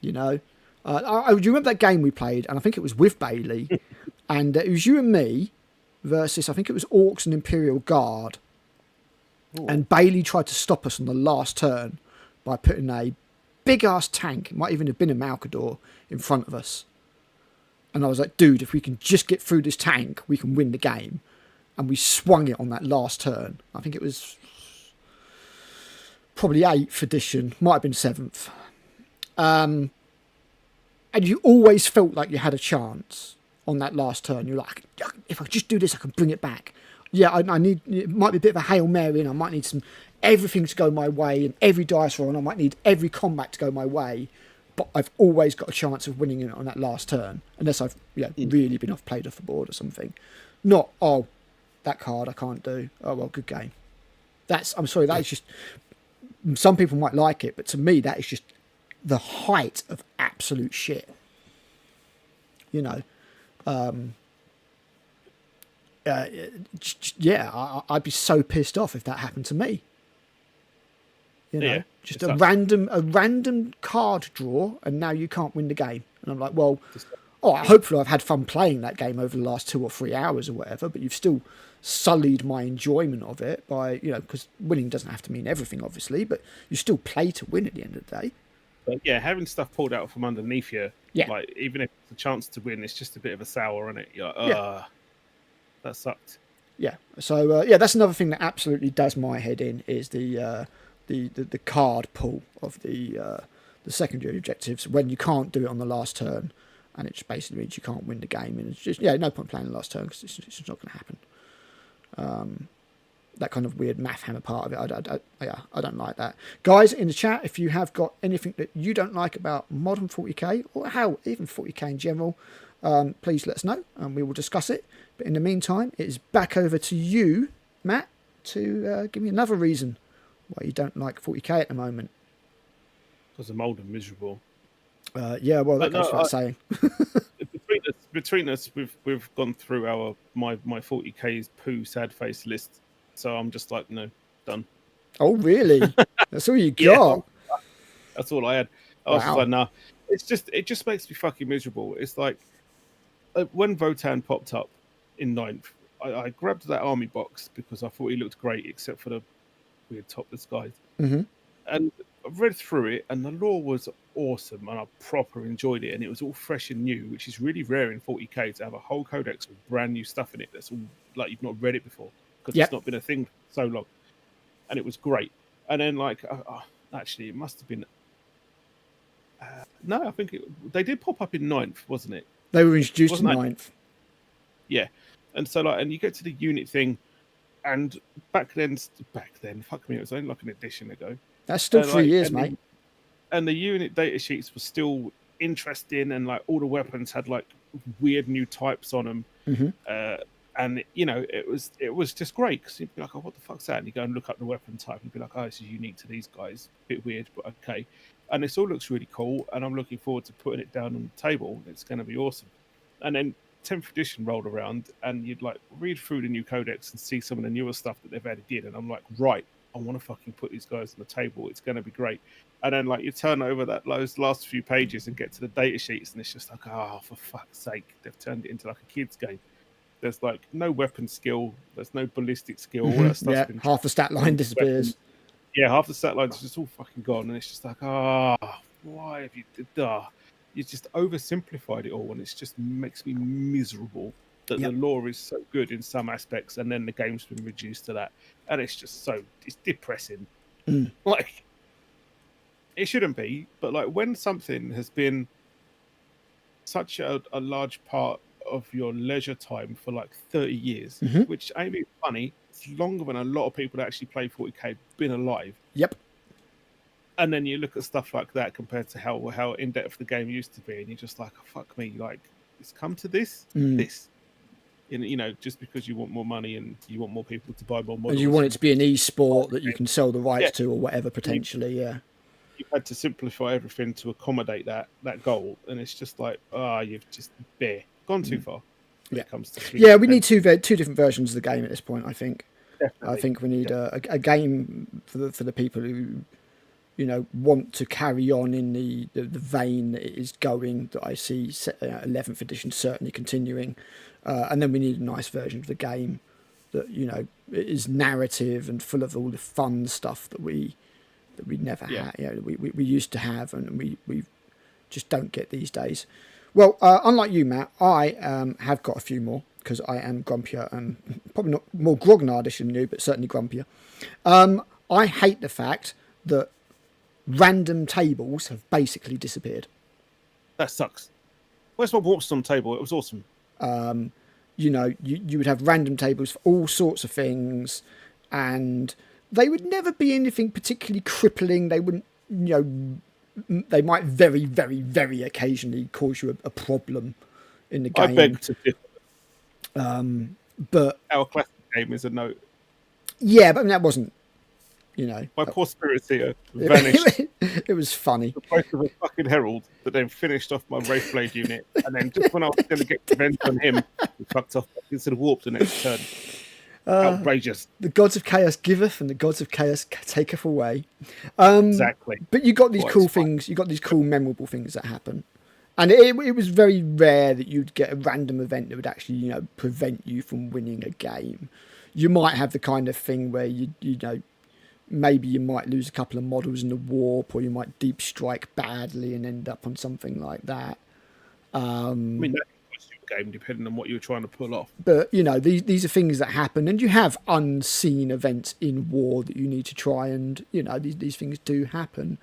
I remember that game we played, and I think it was with Bailey, and it was you and me versus, I think it was Orcs and Imperial Guard. Ooh. And Bailey tried to stop us on the last turn by putting a big ass tank, it might even have been a Malcador, in front of us. And I was like, dude, if we can just get through this tank, we can win the game. And we swung it on that last turn. I think it was probably 8th edition, might have been 7th. And you always felt like you had a chance on that last turn. You're like, if I just do this, I can bring it back. Yeah, I need, it might be a bit of a Hail Mary, and I might need everything to go my way, and every dice roll, and I might need every combat to go my way. But I've always got a chance of winning it on that last turn, unless I've really been played off the board or something. Not, that card I can't do. Oh, well, good game. I'm sorry, that is just, some people might like it, but to me, that is just the height of absolute shit. I'd be so pissed off if that happened to me. Just a random card draw, and now you can't win the game. And I'm like, well, hopefully I've had fun playing that game over the last 2 or 3 hours or whatever, but you've still sullied my enjoyment of it by, because winning doesn't have to mean everything, obviously, but you still play to win at the end of the day. But yeah, having stuff pulled out from underneath you, like, even if it's a chance to win, it's just a bit of a sour on it. You're like, that sucked. Yeah. So that's another thing that absolutely does my head in, is the card pull of the secondary objectives when you can't do it on the last turn, and it just basically means you can't win the game, and it's just no point playing the last turn because it's just not going to happen. That kind of weird math hammer part of it, I don't like that. Guys in the chat, if you have got anything that you don't like about modern 40k, or hell, even 40k in general, please let us know and we will discuss it. But in the meantime, it is back over to you, Matt, to give me another reason why you don't like 40k at the moment. Because I'm old and miserable. Well, that goes without saying. Between us, we've gone through my 40k's poo sad face list, so I'm just like, no, done. Oh really? That's all you got? Yeah, that's all I had. I was just like, nah. It just makes me fucking miserable. It's like when Votan popped up in 9th, I grabbed that army box because I thought he looked great, except for the weird topless guys. Mm-hmm. And I read through it, and the lore was awesome, and I proper enjoyed it, and it was all fresh and new, which is really rare in 40k to have a whole codex with brand new stuff in it that's all like you've not read it before, because it's not been a thing for so long, and it was great. And then actually, it must have been no, I think they did pop up in 9th, wasn't it? They were introduced in 9th. Yeah, and so and you get to the unit thing, and back then, fuck me, it was only like an edition ago. That's still 3 years, mate. And the unit data sheets were still interesting, and like all the weapons had like weird new types on them. Mm-hmm. And it was just great, because you'd be like, oh, what the fuck's that? And you go and look up the weapon type, and you'd be like, oh, this is unique to these guys. Bit weird, but okay. And this all looks really cool, and I'm looking forward to putting it down on the table. It's going to be awesome. And then 10th edition rolled around, and you'd like read through the new codex and see some of the newer stuff that they've added in, and I'm like, right, I want to fucking put these guys on the table. It's going to be great. And then like you turn over those last few pages and get to the data sheets, and it's just like, oh, for fuck's sake, they've turned it into like a kid's game. There's like no weapon skill, there's no ballistic skill. Mm-hmm. All that stuff's been half the stat line disappears. Yeah, half the stat line's just all fucking gone, and it's just like, why have you did that? You just oversimplified it all, and it just makes me miserable. that Yep. the lore is so good in some aspects, and then the game's been reduced to that, and it's depressing. Like, it shouldn't be, but like when something has been such a large part of your leisure time for like 30 years, which ain't being funny, it's longer than a lot of people that actually play 40k been alive. Yep. And then you look at stuff like that compared to how in depth the game used to be, and you're just like, oh, fuck me, like it's come to this. You know, just because you want more money and you want more people to buy more models. And you want it to be an e-sport that you can sell the rights to or whatever, potentially, You've had to simplify everything to accommodate that goal, and it's just like, you've just gone too far when it comes to we need two different versions of the game at this point, I think. Definitely. I think we need a game for the people who, you know, want to carry on in the vein that it is going, that I see 11th edition certainly continuing. And then we need a nice version of the game that, you know, is narrative and full of all the fun stuff that we never had, you know, we used to have, and we just don't get these days. Well, unlike you, Matt, I have got a few more because I am grumpier and probably not more grognardish than you, but certainly grumpier. I hate the fact that random tables have basically disappeared. That sucks. Where's my Warpstone table? It was awesome. You know, you would have random tables for all sorts of things, and they would never be anything particularly crippling. They wouldn't, you know, they might very, very, very occasionally cause you a problem in the game. I beg to differ. But our classic game is a note. Yeah, but I mean, that wasn't, you know. My poor spirits here vanished. It was funny. The price of a fucking herald that then finished off my Wraithblade unit, and then just when I was going to get revenge on him, he fucked off instead of warped the next turn. Outrageous. The gods of chaos giveth, and the gods of chaos taketh away. Exactly. But you got these cool things. You got these cool, memorable things that happen, and it was very rare that you'd get a random event that would actually, you know, prevent you from winning a game. You might have the kind of thing where you know, maybe you might lose a couple of models in the warp, or you might deep strike badly and end up on something like that. I mean, that was your game, depending on what you were trying to pull off. But, you know, these are things that happen, and you have unseen events in war that you need to try, and, you know, these things do happen.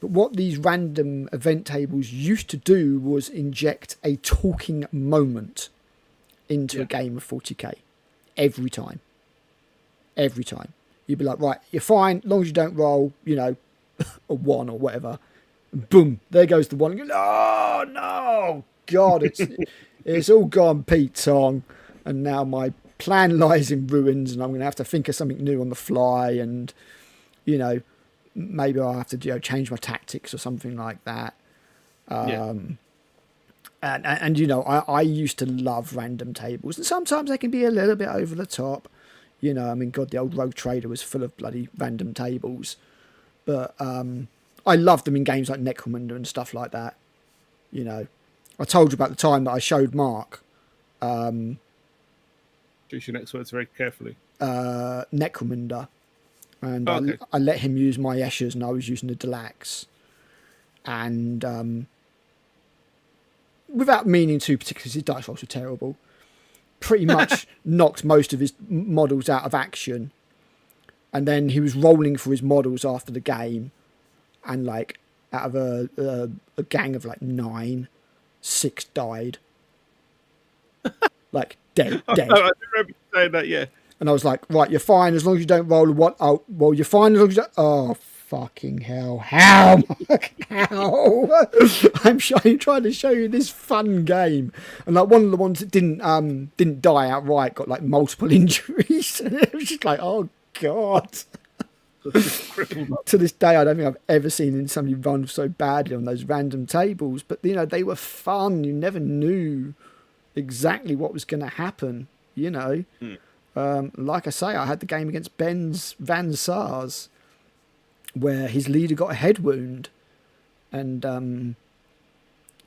But what these random event tables used to do was inject a talking moment into a game of 40k. Every time. You'd be like, right, you're fine, as long as you don't roll, you know, a 1 or whatever. And boom, there goes the 1. And you go, oh, no, God, it's all gone Pete Tong. And now my plan lies in ruins, and I'm going to have to think of something new on the fly. And, you know, maybe I'll have to, you know, change my tactics or something like that. And you know, I used to love random tables. And sometimes they can be a little bit over the top. You know, I mean, God, the old Rogue Trader was full of bloody random tables. But I loved them in games like Necromunda and stuff like that. You know, I told you about the time that I showed Mark. Choose your next words very carefully. Necromunda. And okay. I let him use my Esches, and I was using the Delax. And without meaning to, particularly, his dice rolls were terrible. Pretty much knocked most of his models out of action, and then he was rolling for his models after the game, and like out of a gang of like 9, 6 died. Like dead. I remember you saying that, yeah. And I was like, right, you're fine as long as you don't roll a what? Oh, well, you're fine as long as you don't... Oh, fucking hell. How? How? I'm trying to show you this fun game. And like one of the ones that didn't die outright got like multiple injuries. And it was just like, oh, God. To this day, I don't think I've ever seen somebody run so badly on those random tables. But, you know, they were fun. You never knew exactly what was going to happen, you know. Like I say, I had the game against Ben's Van Sars, where his leader got a head wound and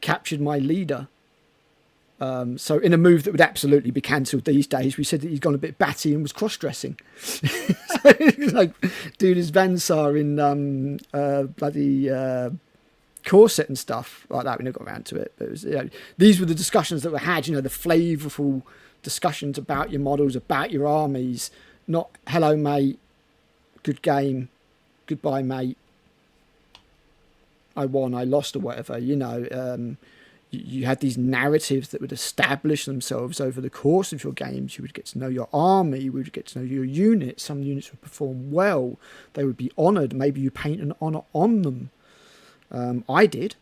captured my leader. So in a move that would absolutely be cancelled these days, we said that he's gone a bit batty and was cross-dressing. So like, dude, his Van Sar in bloody corset and stuff like that. We never got around to it. But it was, you know, these were the discussions that were had, you know, the flavourful discussions about your models, about your armies, not hello mate, good game, goodbye mate, I won, I lost, or whatever. You had these narratives that would establish themselves over the course of your games. You would get to know your army, you would get to know your units. Some units would perform well, they would be honoured, maybe you paint an honour on them. I did,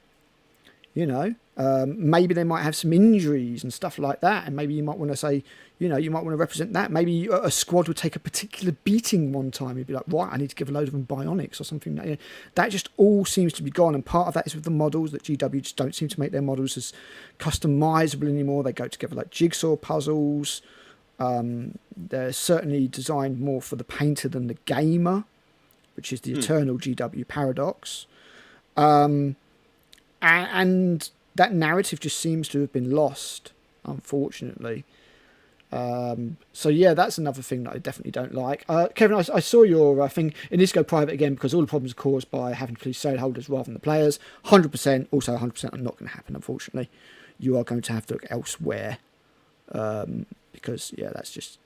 maybe they might have some injuries and stuff like that, and maybe you might want to say, you might want to represent that. Maybe a squad would take a particular beating one time. You'd be like, right, I need to give a load of them bionics or something. That just all seems to be gone, and part of that is with the models, that GW just don't seem to make their models as customizable anymore. They go together like jigsaw puzzles. They're certainly designed more for the painter than the gamer, which is the eternal GW paradox. And that narrative just seems to have been lost, unfortunately. So yeah, that's another thing that I definitely don't like. Kevin, I saw your thing. It needs to go private again because all the problems are caused by having to please sale holders rather than the players. 100%. Also 100% are not going to happen, unfortunately. You are going to have to look elsewhere, because yeah, that's just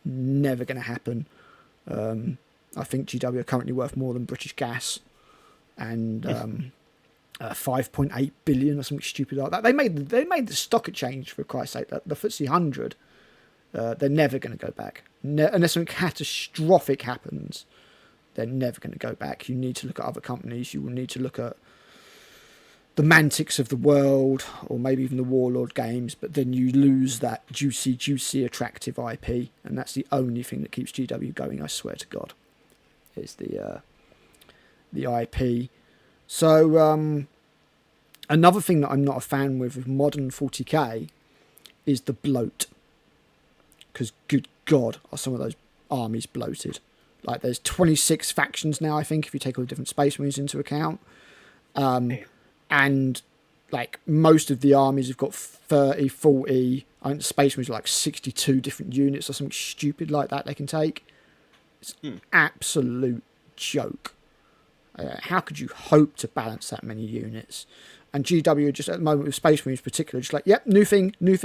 never going to happen. I think GW are currently worth more than British Gas, and 5.8 billion or something stupid like that. They made the stock exchange, for Christ's sake. The FTSE 100. They're never going to go back. Unless something catastrophic happens, they're never going to go back. You need to look at other companies. You will need to look at the Mantics of the world, or maybe even the Warlord games, but then you lose that juicy, attractive IP, and that's the only thing that keeps GW going, I swear to God, is the IP. So, another thing that I'm not a fan with modern 40k is the bloat. Because, good God, are some of those armies bloated. Like, there's 26 factions now, I think, if you take all the different Space Marines into account. And, like, most of the armies have got 30, 40... I think the Space Marines are like 62 different units or something stupid like that they can take. It's an absolute joke. How could you hope to balance that many units? And GW are just, at the moment with Space Marines in particular, just like, yep, new thing, just like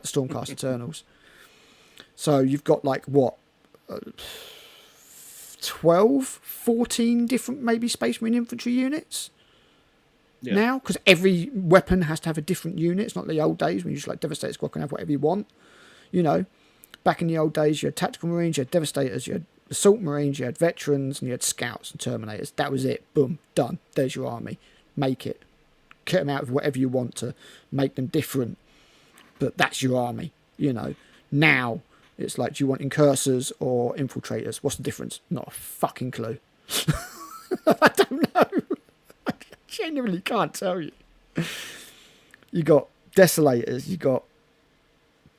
the Stormcast Eternals. So you've got like, what, 12, 14 different maybe Space Marine infantry units now? Because every weapon has to have a different unit. It's not the old days when you just like Devastator Squad can have whatever you want. Back in the old days, you had Tactical Marines, you had Devastators, you had Assault Marines, you had Veterans, and you had Scouts and Terminators. That was it. Boom. Done. There's your army. Make it. Cut them out with whatever you want to make them different. But that's your army. Now, it's like, do you want Incursors or Infiltrators? What's the difference? Not a fucking clue. I don't know. I genuinely can't tell you. You got Desolators. You got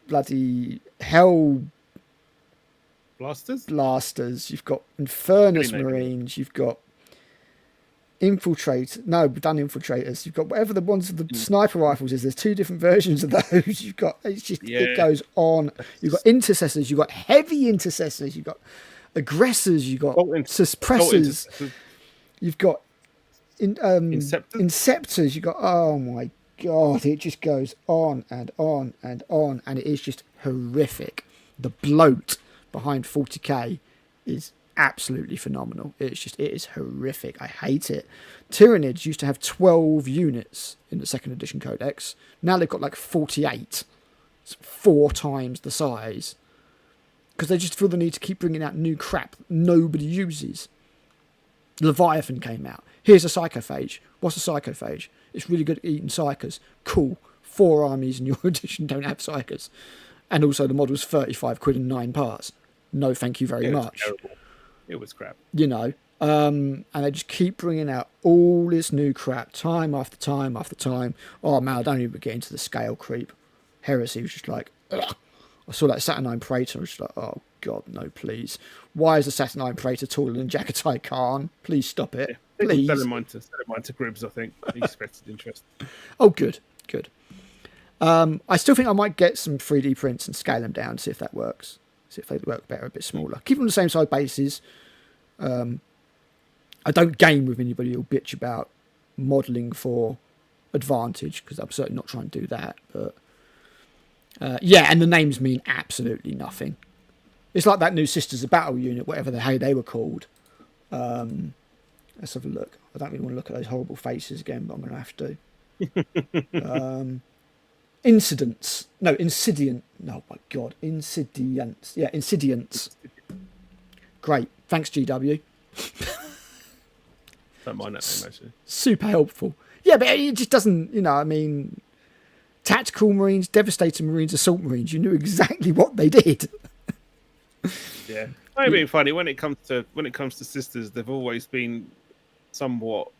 bloody Hell... Blasters, you've got Infernus Marines, you've got Infiltrators, you've got whatever the ones with the sniper rifles is, there's two different versions of those. You've got, it goes on. You've got Intercessors, you've got Heavy Intercessors, you've got Aggressors, you've got Suppressors, you've got Inceptors, you've got, oh my God, it just goes on and on and on, and it is just horrific. The bloat behind 40k is absolutely phenomenal. It is horrific. I hate it. Tyranids used to have 12 units in the second edition codex. Now they've got like 48. It's 4 times the size. Because they just feel the need to keep bringing out new crap that nobody uses. Leviathan came out. Here's a Psychophage. What's a Psychophage? It's really good at eating psychers. Cool. 4 armies in your edition don't have psychers. And also the model's 35 quid and 9 parts. No, thank you very much. Terrible. It was crap. And they just keep bringing out all this new crap time after time after time. Oh man, I don't even get into the scale creep. Heresy was just like, ugh. I saw that Saturnine Praetor. I was just like, oh God, no, please. Why is the Saturnine Praetor taller than Jagatai Khan? Please stop it. Yeah, please. Sell him mine to Gribbs, I think. He expressed interest. Oh, good. I still think I might get some 3D prints and scale them down, see if that works. See if they work better, a bit smaller. Keep them on the same size bases. I don't game with anybody who'll bitch about modelling for advantage, because I'm certainly not trying to do that. But yeah, and the names mean absolutely nothing. It's like that new Sisters of Battle unit, whatever the hell they were called. Let's have a look. I don't really want to look at those horrible faces again, but I'm going to have to. Incidents. No, Insidient. No, my God. Insidiants. Yeah, Insidiants. Great. Thanks, GW. Don't mind that name, actually. Super helpful. Yeah, but it just doesn't, I mean, Tactical Marines, Devastating Marines, Assault Marines, you knew exactly what they did. Yeah. It's been funny when it comes to Sisters, they've always been somewhat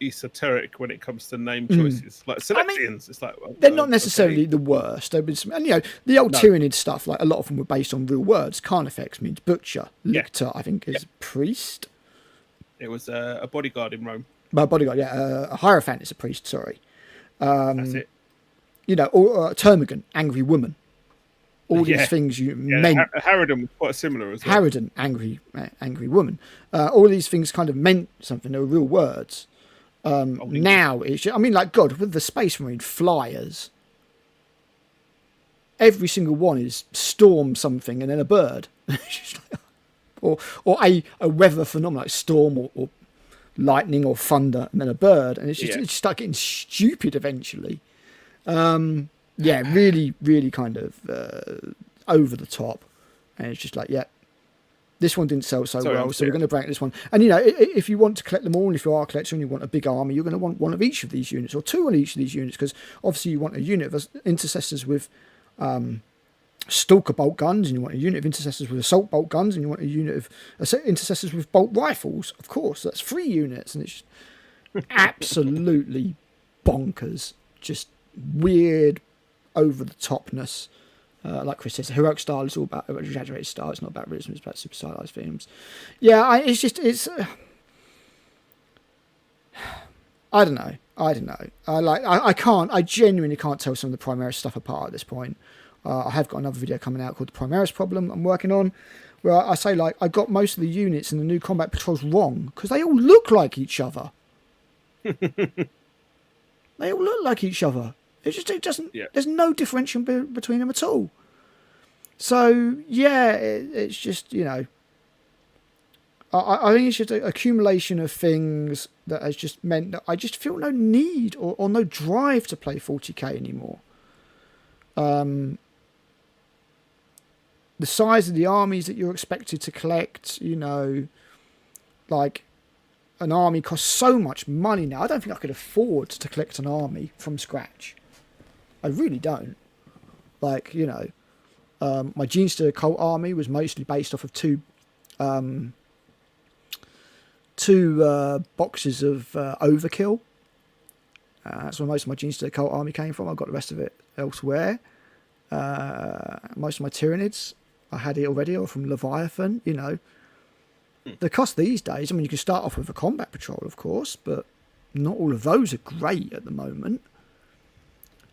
esoteric when it comes to name choices. Like Celestians, it's like, well, they're not necessarily the worst. And the old Tyranid stuff, like a lot of them were based on real words. Carnifex means butcher. Lictor, I think, is priest. It was a bodyguard in Rome. Bodyguard, yeah. A Hierophant is a priest. Sorry. That's it. Or Termagant, angry woman. All these things meant. Harridan was quite similar as well. Harridan, angry woman. All these things kind of meant something. They were real words. Now it's just, like God, with the Space Marine flyers, every single one is storm something and then a bird. or a weather phenomenon like storm or lightning or thunder and then a bird, and it's just start getting stupid eventually. Really, really kind of over the top, and it's just like, this one didn't sell so well, so we're going to break this one. And if you want to collect them all, and if you are a collector and you want a big army, you're going to want one of each of these units, or two on each of these units, because obviously you want a unit of intercessors with stalker bolt guns, and you want a unit of intercessors with assault bolt guns, and you want a unit of intercessors with bolt rifles. Of course, that's 3 units, and it's just absolutely bonkers, just weird, over the topness. Like Chris says, heroic style is all about exaggerated style. It's not about realism. It's about super stylized films. Yeah, I don't know. I genuinely can't tell some of the Primaris stuff apart at this point. I have got another video coming out called The Primaris Problem I'm working on, where I say, I got most of the units in the new combat patrols wrong, because they all look like each other. They all look like each other. It doesn't. Yeah. There's no differentiation between them at all. So it's just I think it's just an accumulation of things that has just meant that I just feel no need or no drive to play 40k anymore. The size of the armies that you're expected to collect, like an army costs so much money now. I don't think I could afford to collect an army from scratch. I really don't. My Genestealer cult army was mostly based off of two boxes of overkill. That's where most of my Genestealer cult army came from. I got the rest of it elsewhere. Most of my Tyranids I had it already, or from Leviathan. The cost these days, you can start off with a combat patrol, of course, but not all of those are great at the moment.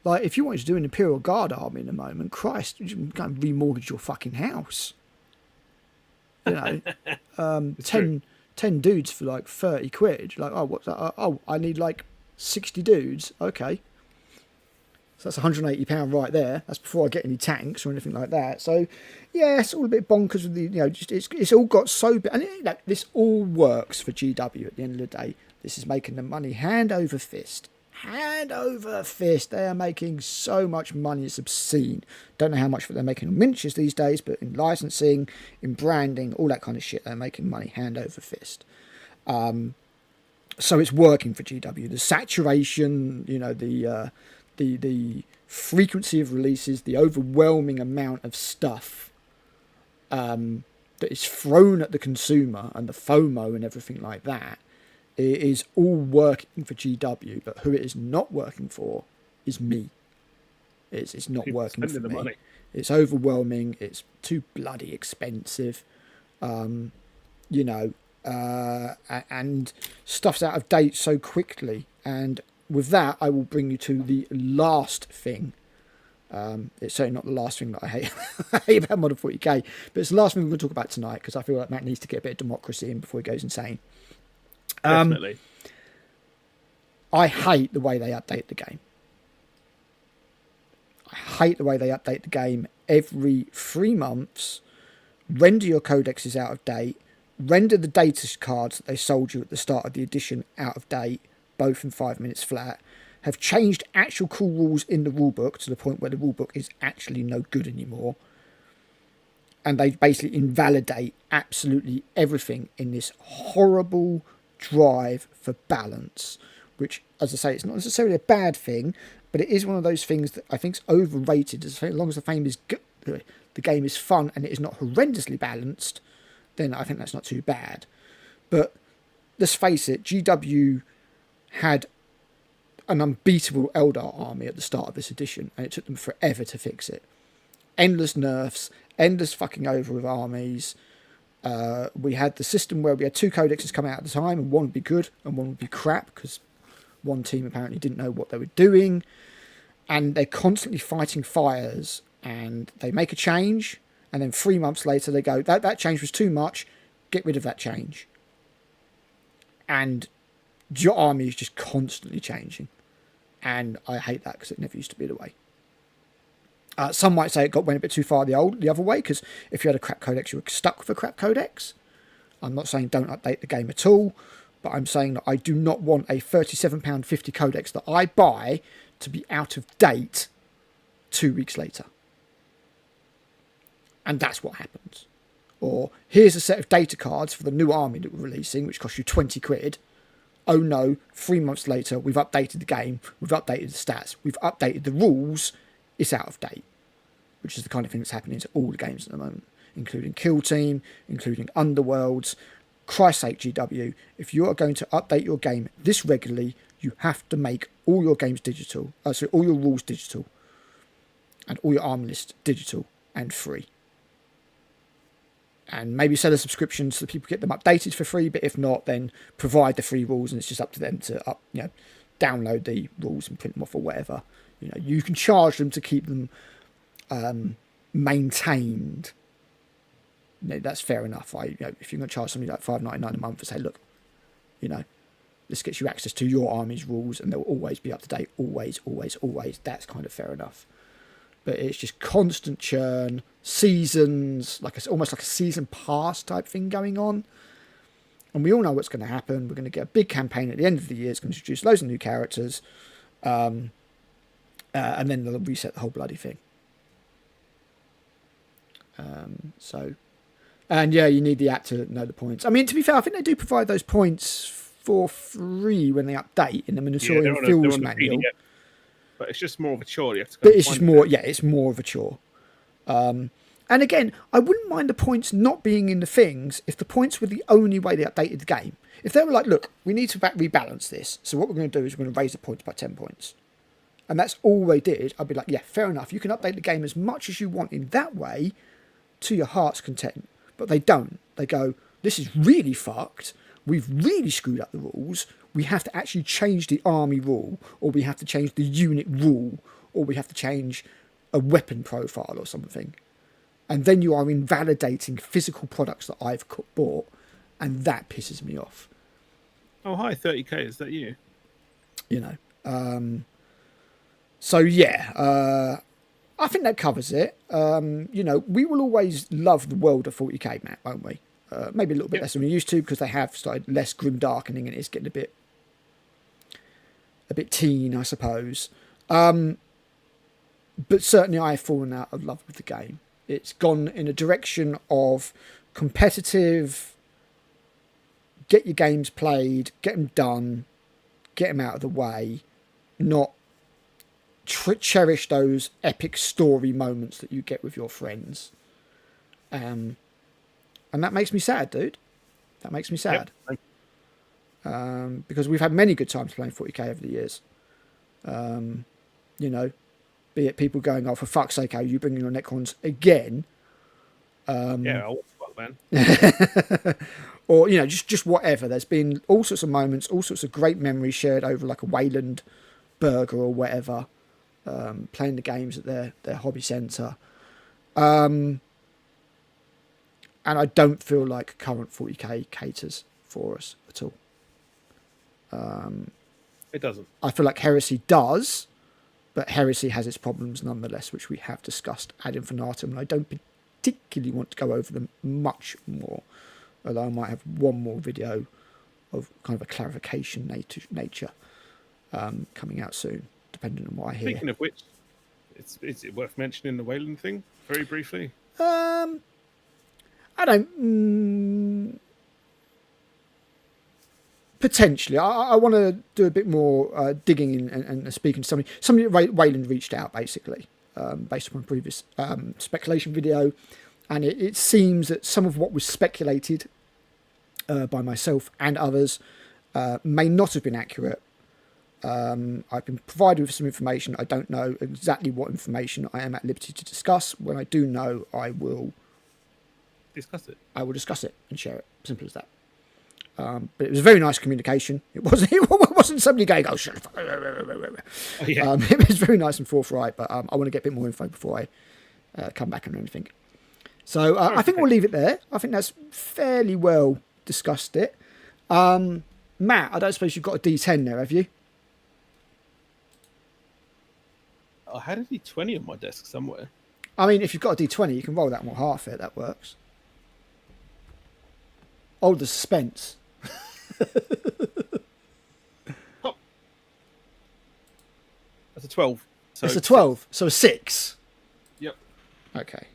Like, if you wanted to do an Imperial Guard army in the moment, Christ, you can go and remortgage your fucking house. 10 dudes for like 30 quid. Like, oh, what's that? Oh, I need like 60 dudes. Okay. So that's £180 right there. That's before I get any tanks or anything like that. So, yeah, it's all a bit bonkers with the, it's all got so big. And this all works for GW at the end of the day. This is making them money hand over fist. Hand over fist. They are making so much money, it's obscene. Don't know how much they're making on miniatures these days, but in licensing, in branding, all that kind of shit, they're making money hand over fist. So it's working for GW. The saturation, the frequency of releases, the overwhelming amount of stuff that is thrown at the consumer, and the FOMO and everything like that, it is all working for GW, but who it is not working for is me. It's not people working for me. Money. It's overwhelming. It's too bloody expensive. And stuff's out of date so quickly. And with that, I will bring you to the last thing. It's certainly not the last thing that I hate. I hate about Modern 40k, but it's the last thing we're going to talk about tonight, because I feel like Matt needs to get a bit of democracy in before he goes insane. Definitely. I hate the way they update the game. I hate the way they update the game every 3 months, render your codexes out of date, render the data cards that they sold you at the start of the edition out of date, both in 5 minutes flat, have changed actual cool rules in the rulebook to the point where the rulebook is actually no good anymore. And they basically invalidate absolutely everything in this horrible drive for balance, which, as I say, it's not necessarily a bad thing, but it is one of those things that I think is overrated. As long as the game is fun and it is not horrendously balanced, then I think that's not too bad. But let's face it, GW had an unbeatable Eldar army at the start of this edition, and it took them forever to fix it. Endless nerfs, endless fucking over with armies. We had the system where we had 2 codexes come out at the time, and one would be good and one would be crap, because one team apparently didn't know what they were doing, and they're constantly fighting fires, and they make a change, and then 3 months later they go, that change was too much, get rid of that change. And your army is just constantly changing, and I hate that because it never used to be the way. Some might say it went a bit too far the other way, because if you had a crap codex, you were stuck with a crap codex. I'm not saying don't update the game at all, but I'm saying that I do not want a £37.50 codex that I buy to be out of date 2 weeks later. And that's what happens. Or, here's a set of data cards for the new army that we're releasing, which cost you 20 quid. Oh no, 3 months later, we've updated the game, we've updated the stats, we've updated the rules, it's out of date. Which is the kind of thing that's happening to all the games at the moment, including Kill Team, including Underworlds. Christ's sake, GW, if you are going to update your game this regularly, you have to make all your games digital, all your rules digital, and all your army lists digital and free. And maybe sell a subscription so that people get them updated for free, but if not, then provide the free rules, and it's just up to them to download the rules and print them off or whatever. You can charge them to keep them maintained. That's fair enough. If you're going to charge somebody like $5.99 a month and say, look, this gets you access to your army's rules and they'll always be up to date, always, that's kind of fair enough. But it's just constant churn, seasons, almost like a season pass type thing going on. And we all know what's going to happen. We're going to get a big campaign at the end of the year. It's going to introduce loads of new characters. And then they'll reset the whole bloody thing. And you need the app to know the points. I mean, to be fair, I think they do provide those points for free when they update in the Minotaurian Fields manual. PDF, but it's just more of a chore. You have to go. But it's just more, it's more of a chore. And again, I wouldn't mind the points not being in the things if the points were the only way they updated the game. If they were like, look, we need to rebalance this, so what we're going to do is we're going to raise the points by 10 points. And that's all they did, I'd be like, yeah, fair enough. You can update the game as much as you want in that way to your heart's content. But they don't. They go, this is really fucked. We've really screwed up the rules. We have to actually change the army rule, or we have to change the unit rule, or we have to change a weapon profile or something. And then you are invalidating physical products that I've bought, and that pisses me off. Oh, hi, 30k, is that you? I think that covers it. We will always love the world of 40k, Matt, won't we? Maybe a little bit less than we used to, because they have started less grim darkening and it's getting a bit teen, I suppose. But certainly I have fallen out of love with the game. It's gone in a direction of competitive, get your games played, get them done, get them out of the way, not cherish those epic story moments that you get with your friends. And that makes me sad, dude. That makes me sad. Yep. Because we've had many good times playing 40k over the years. Be it people going, oh, for fuck's sake, how are you bringing your Necrons again? Fuck, man. Or, just whatever. There's been all sorts of moments, all sorts of great memories shared over like a Wayland burger or whatever. Playing the games at their hobby centre. And I don't feel like current 40k caters for us at all. It doesn't. I feel like Heresy does, but Heresy has its problems nonetheless, which we have discussed ad infinitum, and I don't particularly want to go over them much more, although I might have one more video of kind of a clarification nature coming out soon, depending on what I hear. Speaking of which, is it worth mentioning the Wayland thing very briefly? I don't... Potentially. I want to do a bit more digging in and speaking to somebody. Somebody at Wayland reached out, basically, based upon a previous speculation video. And it seems that some of what was speculated by myself and others may not have been accurate. I've been provided with some information. I don't know exactly what information I am at liberty to discuss. When I do know, I will discuss it. I will discuss it and share it. Simple as that. But it was a very nice communication. It wasn't somebody going, "Oh, shut up." Oh, yeah. It was very nice and forthright. But I want to get a bit more info before I come back on anything. So I think we'll leave it there. I think that's fairly well discussed it. Matt, I don't suppose you've got a D10 there, have you? I had a D20 on my desk somewhere. I mean, if you've got a D20, you can roll that one half it. That works. Oh, the suspense. Oh. That's a 12. So It's a 12, so a 6. Yep. Okay.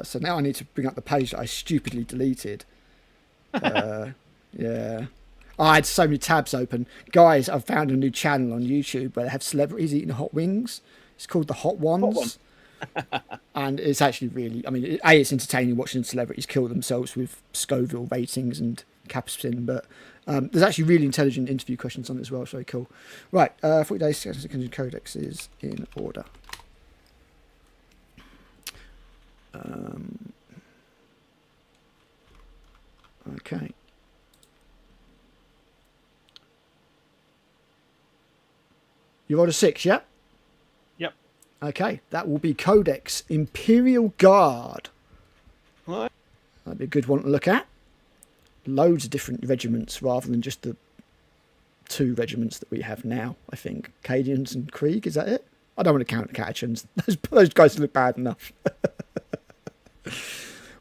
So now I need to bring up the page that I stupidly deleted. Yeah. I had so many tabs open. Guys, I've found a new channel on YouTube where they have celebrities eating hot wings. It's called The Hot Ones. And it's actually really, I mean, it's entertaining watching celebrities kill themselves with Scoville ratings and capsaicin, but there's actually really intelligent interview questions on it as well. It's very cool. Right, 40 days second codex is in order. Okay. You rolled a 6, yeah? Yep. Okay, that will be Codex Imperial Guard. What? That'd be a good one to look at. Loads of different regiments rather than just the 2 regiments that we have now, I think. Cadians and Krieg, is that it? I don't want to count the Catechans. Those guys look bad enough.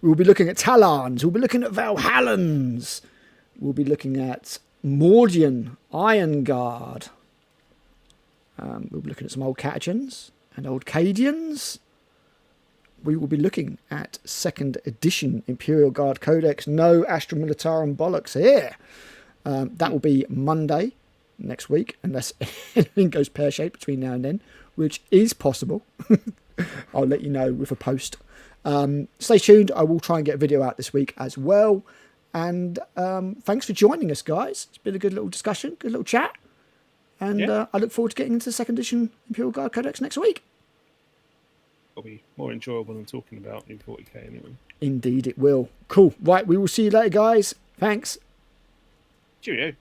We'll be looking at Talons. We'll be looking at Valhallans. We'll be looking at Mordian Iron Guard. We'll be looking at some old Catechans and old Cadians. We will be looking at 2nd edition Imperial Guard Codex. No Astra Militarum bollocks here. That will be Monday next week, unless anything goes pear-shaped between now and then, which is possible. I'll let you know with a post. Stay tuned. I will try and get a video out this week as well. And thanks for joining us, guys. It's been a good little discussion, good little chat. And I look forward to getting into the 2nd edition Imperial Guard Codex next week. It'll be more enjoyable than talking about in 40k anyway. Indeed it will. Cool. Right, we will see you later, guys. Thanks. Cheerio.